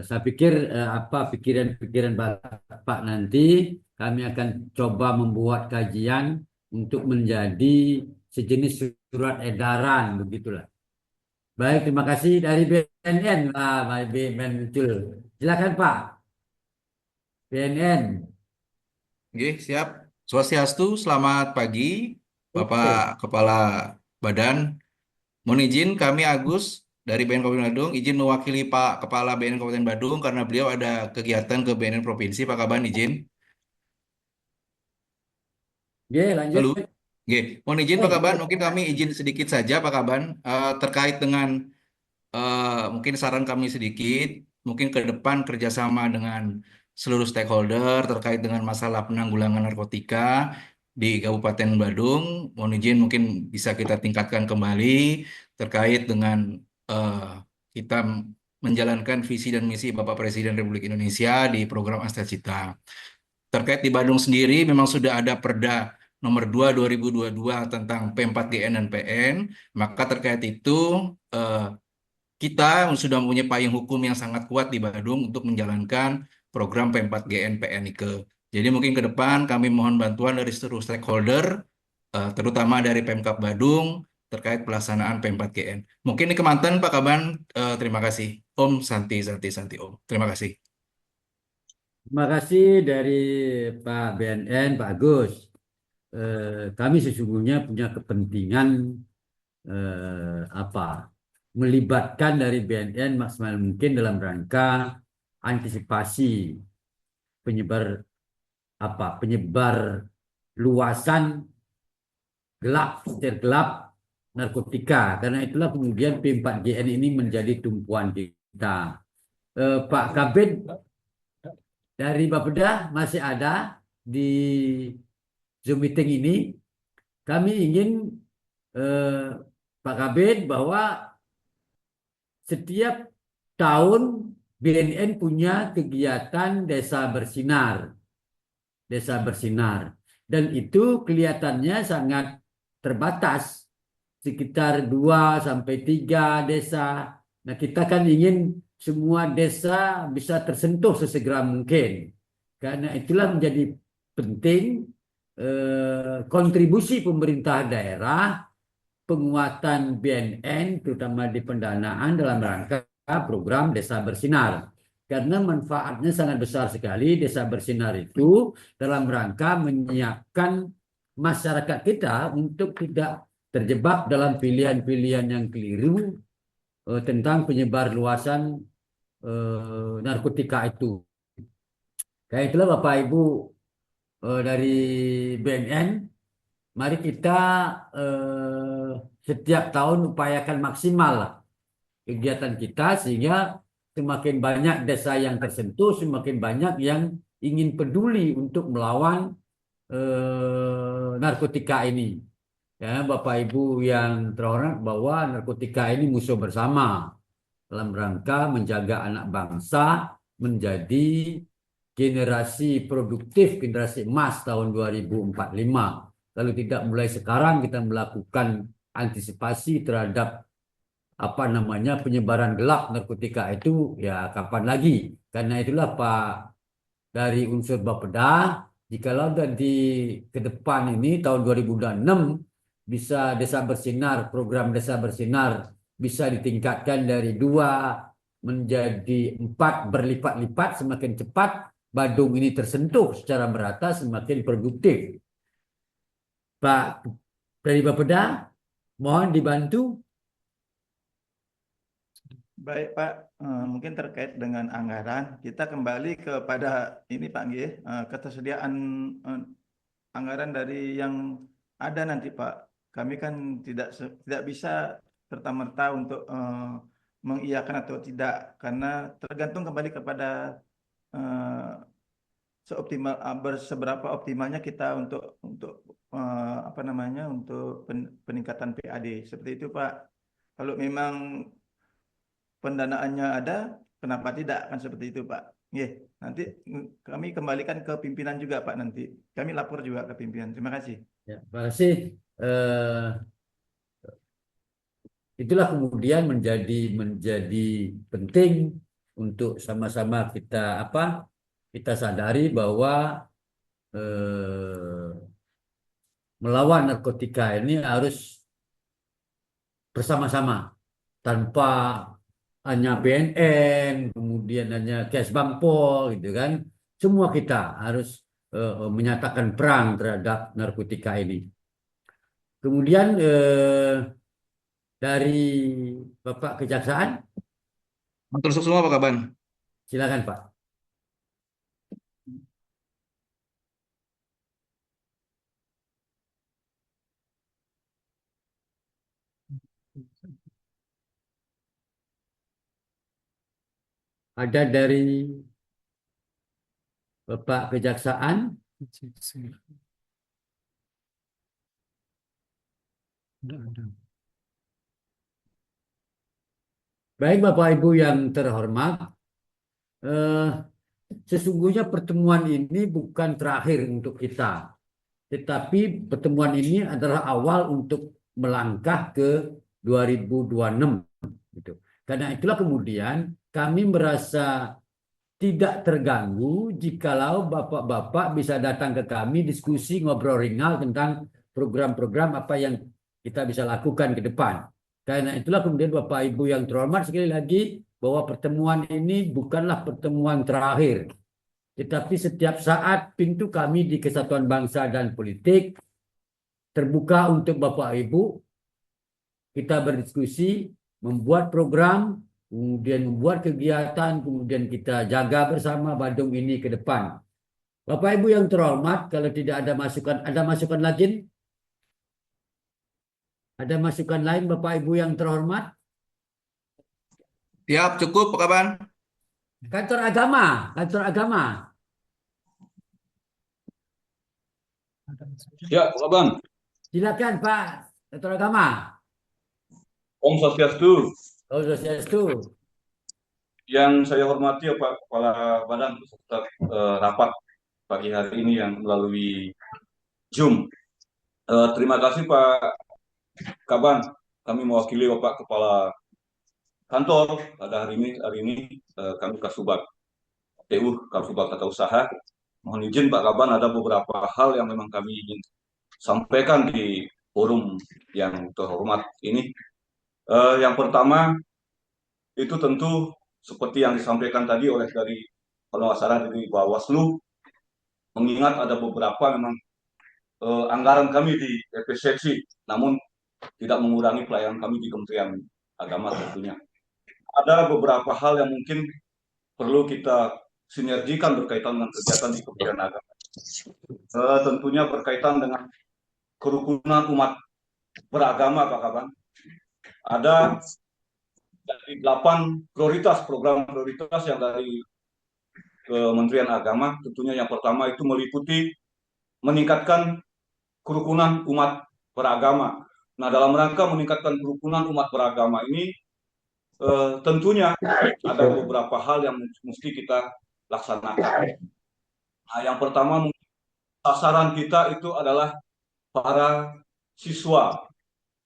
Saya pikir apa pikiran-pikiran Bapak nanti kami akan coba membuat kajian untuk menjadi sejenis surat edaran begitulah. Baik, terima kasih dari BNN, Pak BNN muncul. Silakan Pak. BNN. Oke, siap. Swastiastu, selamat pagi, Bapak Kepala Badan. Mohon izin, kami Agus dari BNN Kabupaten Badung, izin mewakili Pak Kepala BNN Kabupaten Badung karena beliau ada kegiatan ke BNN Provinsi. Pak Kaban, izin. Oke, lanjut. Halo. Oke, mohon izin Pak Kaban, mungkin kami izin sedikit saja Pak Kaban terkait dengan mungkin saran kami sedikit, mungkin ke depan kerjasama dengan seluruh stakeholder terkait dengan masalah penanggulangan narkotika di Kabupaten Badung. Mohon izin mungkin bisa kita tingkatkan kembali terkait dengan kita menjalankan visi dan misi Bapak Presiden Republik Indonesia di program Asta Cita. Terkait di Bandung sendiri memang sudah ada Perda nomor 2 2022 tentang P4GN dan PN, maka terkait itu kita sudah mempunyai payung hukum yang sangat kuat di Bandung untuk menjalankan program P4GN PNIKE. Jadi mungkin ke depan kami mohon bantuan dari seluruh stakeholder, terutama dari Pemkab Badung terkait pelaksanaan P4GN. Mungkin ini kemantan Pak Kaban, terima kasih. Om Santi Om. Terima kasih. Terima kasih dari Pak BNN, Pak Agus. Kami sesungguhnya punya kepentingan melibatkan dari BNN maksimal mungkin dalam rangka antisipasi penyebar luasan gelap narkotika. Karena itulah kemudian P4GN ini menjadi tumpuan kita. Pak Kabid dari Bapeda masih ada di Zoom meeting ini. Kami ingin Pak Kabid bahwa setiap tahun BNN punya kegiatan Desa Bersinar. Dan itu kelihatannya sangat terbatas, sekitar 2 sampai 3 desa. Nah, kita kan ingin semua desa bisa tersentuh sesegera mungkin. Karena itulah menjadi penting kontribusi pemerintah daerah, penguatan BNN terutama di pendanaan dalam rangka program Desa Bersinar. Karena manfaatnya sangat besar sekali Desa Bersinar itu dalam rangka menyiapkan masyarakat kita untuk tidak terjebak dalam pilihan-pilihan yang keliru tentang penyebar luasan narkotika itu. Kayak itulah Bapak Ibu dari BNN, mari kita setiap tahun upayakan maksimal lah kegiatan kita sehingga semakin banyak desa yang tersentuh, semakin banyak yang ingin peduli untuk melawan narkotika ini. Ya, Bapak Ibu yang terhormat, bahwa narkotika ini musuh bersama dalam rangka menjaga anak bangsa menjadi generasi produktif, generasi emas tahun 2045. Kalau tidak mulai sekarang kita melakukan antisipasi terhadap penyebaran gelap narkotika itu, ya kapan lagi? Karena itulah Pak dari unsur Bapeda, jikalau di ke depan ini tahun 2006 bisa Desa Bersinar, program Desa Bersinar bisa ditingkatkan dari 2 menjadi 4 berlipat-lipat, semakin cepat Badung ini tersentuh secara merata, semakin produktif. Pak dari Bapeda, mohon dibantu. Baik Pak, mungkin terkait dengan anggaran, kita kembali kepada ini Pak Nggih, ketersediaan anggaran dari yang ada nanti Pak. Kami kan tidak bisa serta-merta untuk mengiyakan atau tidak, karena tergantung kembali kepada seberapa optimalnya kita untuk untuk peningkatan PAD seperti itu Pak. Kalau memang pendanaannya ada, kenapa tidak, kan seperti itu Pak. Nanti kami kembalikan ke pimpinan juga Pak, nanti kami lapor juga ke pimpinan. Terima kasih. Ya, terima kasih. Itulah kemudian menjadi penting untuk sama-sama kita sadari bahwa melawan narkotika ini harus bersama-sama, tanpa hanya BNN, kemudian hanya Kesbangpol gitu kan. Semua kita harus menyatakan perang terhadap narkotika ini. Kemudian dari Bapak Kejaksaan, Matur suwun semua Pak Kaban. silakan Pak. Ada dari Bapak Kejaksaan? Baik Bapak Ibu yang terhormat, sesungguhnya pertemuan ini bukan terakhir untuk kita, tetapi pertemuan ini adalah awal untuk melangkah ke 2026 gitu. Karena itulah kemudian kami merasa tidak terganggu jikalau bapak-bapak bisa datang ke kami diskusi ngobrol ringan tentang program-program apa yang kita bisa lakukan ke depan. Karena itulah kemudian Bapak Ibu yang terhormat, sekali lagi bahwa pertemuan ini bukanlah pertemuan terakhir, tetapi setiap saat pintu kami di Kesatuan Bangsa dan Politik terbuka untuk Bapak Ibu. Kita berdiskusi, membuat program, kemudian membuat kegiatan, kemudian kita jaga bersama Badung ini ke depan. Bapak Ibu yang terhormat, kalau tidak ada masukan lagi? Ada masukan lain Bapak Ibu yang terhormat? Siap, cukup Pak Kaban. Kantor agama. Ya, Pak Kaban. Silakan Pak, kantor agama. Om Swastiastu. Om Swastiastu. Yang saya hormati Pak Kepala Badan peserta rapat pagi hari ini yang melalui Zoom. Terima kasih Pak Kaban. Kami mewakili Bapak Kepala Kantor pada hari ini kami Kasubag TU, Kasubag Tata Usaha. Mohon izin Pak Kaban, ada beberapa hal yang memang kami ingin sampaikan di forum yang terhormat ini. Yang pertama itu tentu seperti yang disampaikan tadi oleh dari penguasa dari Bawaslu, mengingat ada beberapa memang anggaran kami di efisiensi, namun tidak mengurangi pelayanan kami di Kementerian Agama tentunya. Ada beberapa hal yang mungkin perlu kita sinergikan berkaitan dengan kegiatan di Kementerian Agama. Tentunya berkaitan dengan kerukunan umat beragama, Pak Kaban. Ada dari 8 prioritas, program prioritas yang dari Kementerian Agama. Tentunya yang pertama itu meliputi meningkatkan kerukunan umat beragama. Nah, dalam rangka meningkatkan kerukunan umat beragama ini, tentunya ada beberapa hal yang mesti kita laksanakan. Nah, yang pertama, sasaran kita itu adalah para siswa.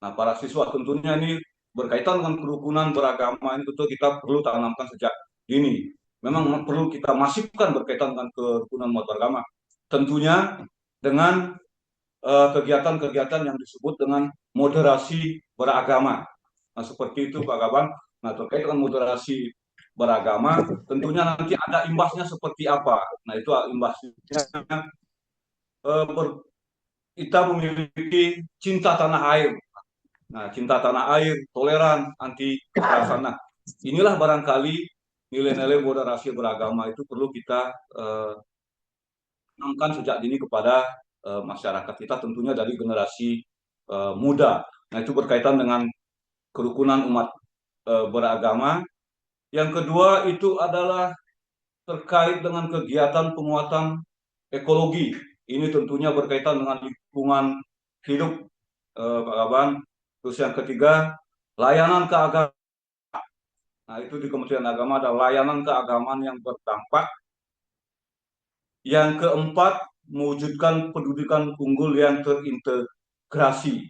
Nah, para siswa tentunya ini berkaitan dengan kerukunan beragama ini tentu kita perlu tanamkan sejak dini. Memang perlu kita masifkan berkaitan dengan kerukunan umat beragama. Tentunya dengan kegiatan-kegiatan yang disebut dengan moderasi beragama. Nah, seperti itu Pak Kaban. Nah, terkait dengan moderasi beragama, tentunya nanti ada imbasnya seperti apa. Nah, itu imbasnya kita memiliki cinta tanah air. Nah, cinta tanah air, toleran, anti kekerasan. Nah, inilah barangkali nilai-nilai moderasi beragama itu perlu kita tanamkan sejak dini kepada masyarakat kita, tentunya dari generasi muda. Nah, itu berkaitan dengan kerukunan umat beragama. Yang kedua itu adalah terkait dengan kegiatan penguatan ekologi. Ini tentunya berkaitan dengan lingkungan hidup, Pak Kaban. Terus yang ketiga, layanan keagamaan. Nah, itu di Kementerian Agama ada layanan keagamaan yang berdampak. Yang keempat, mewujudkan pendidikan unggul yang terintegrasi.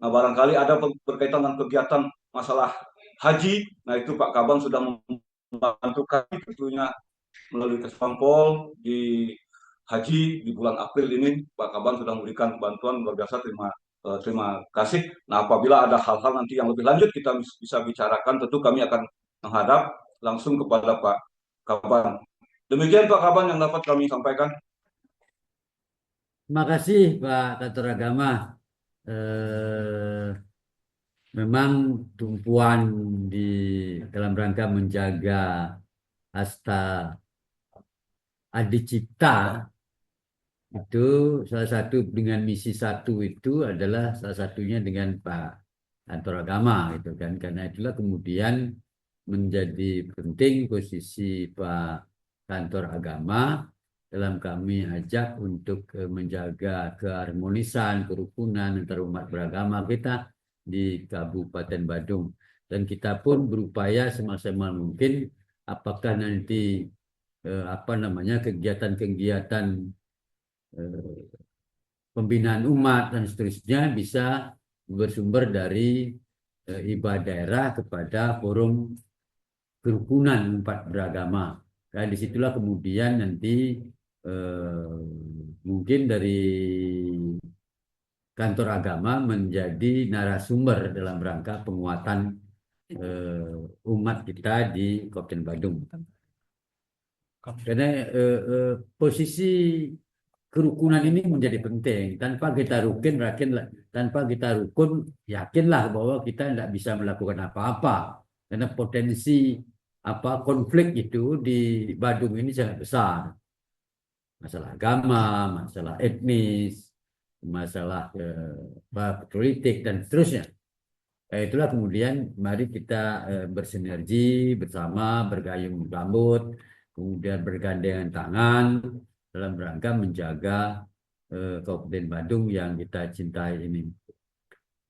Nah, barangkali ada berkaitan dengan kegiatan masalah haji. Nah, itu Pak Kaban sudah membantu kami tentunya melalui Kespampol di haji di bulan April ini. Pak Kaban sudah memberikan bantuan luar biasa, terima kasih. Nah, apabila ada hal-hal nanti yang lebih lanjut kita bisa bicarakan, tentu kami akan menghadap langsung kepada Pak Kaban. Demikian Pak Kaban yang dapat kami sampaikan. Terima kasih Pak Kantor Agama. Memang tumpuan di dalam rangka menjaga hasta adicipta itu salah satu dengan misi satu itu adalah salah satunya dengan Pak Kantor Agama gitu kan. Karena itulah kemudian menjadi penting posisi Pak Kantor Agama dalam kami ajak untuk menjaga keharmonisan, kerukunan antar umat beragama kita di Kabupaten Badung. dan kita pun berupaya semaksimal mungkin apakah nanti kegiatan-kegiatan pembinaan umat dan seterusnya bisa bersumber dari ibadah daerah kepada forum kerukunan umat beragama. Nah, disitulah kemudian nanti mungkin dari kantor agama menjadi narasumber dalam rangka penguatan umat kita di Kabupaten Badung. Karena posisi kerukunan ini menjadi penting. Tanpa kita rukun, yakinlah bahwa kita tidak bisa melakukan apa-apa. Karena potensi konflik itu di Badung ini sangat besar. Masalah agama, masalah etnis, masalah politik dan seterusnya. Itulah kemudian mari kita bersinergi bersama, bergayung rambut, kemudian bergandengan tangan dalam rangka menjaga Kabupaten Badung yang kita cintai ini.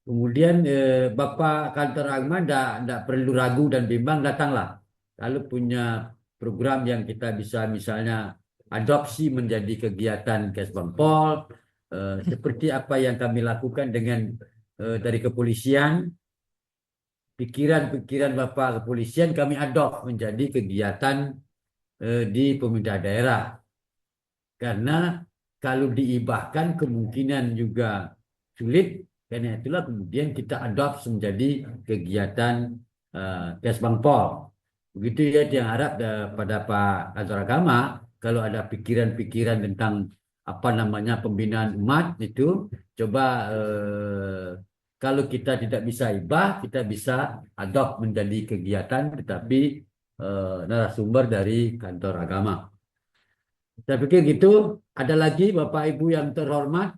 Kemudian Bapak kantor agama tidak perlu ragu dan bimbang, datanglah. Kalau punya program yang kita bisa misalnya adopsi menjadi kegiatan Kesbangpol, seperti apa yang kami lakukan dengan dari kepolisian, pikiran-pikiran Bapak kepolisian kami adopt menjadi kegiatan di pemerintah daerah. Karena kalau diibahkan kemungkinan juga sulit, karena itulah kemudian kita adopt menjadi kegiatan Kesbangpol. Begitu ya, yang harap pada Pak kantor agama, kalau ada pikiran-pikiran tentang pembinaan umat itu, coba kalau kita tidak bisa ibah, kita bisa adopt menjadi kegiatan, tetapi narasumber dari kantor agama. Saya pikir gitu. Ada lagi Bapak Ibu yang terhormat?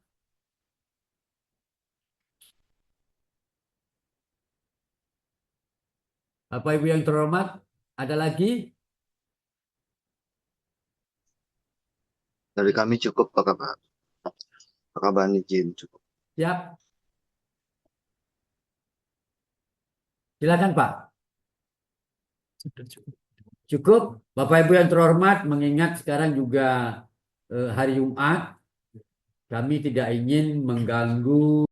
Bapak Ibu yang terhormat, ada lagi? Dari kami cukup Pak Kaban. Pak Kaban izin cukup. Siap. Silakan Pak. Cukup. Bapak Ibu yang terhormat, mengingat sekarang juga hari Jumat, kami tidak ingin mengganggu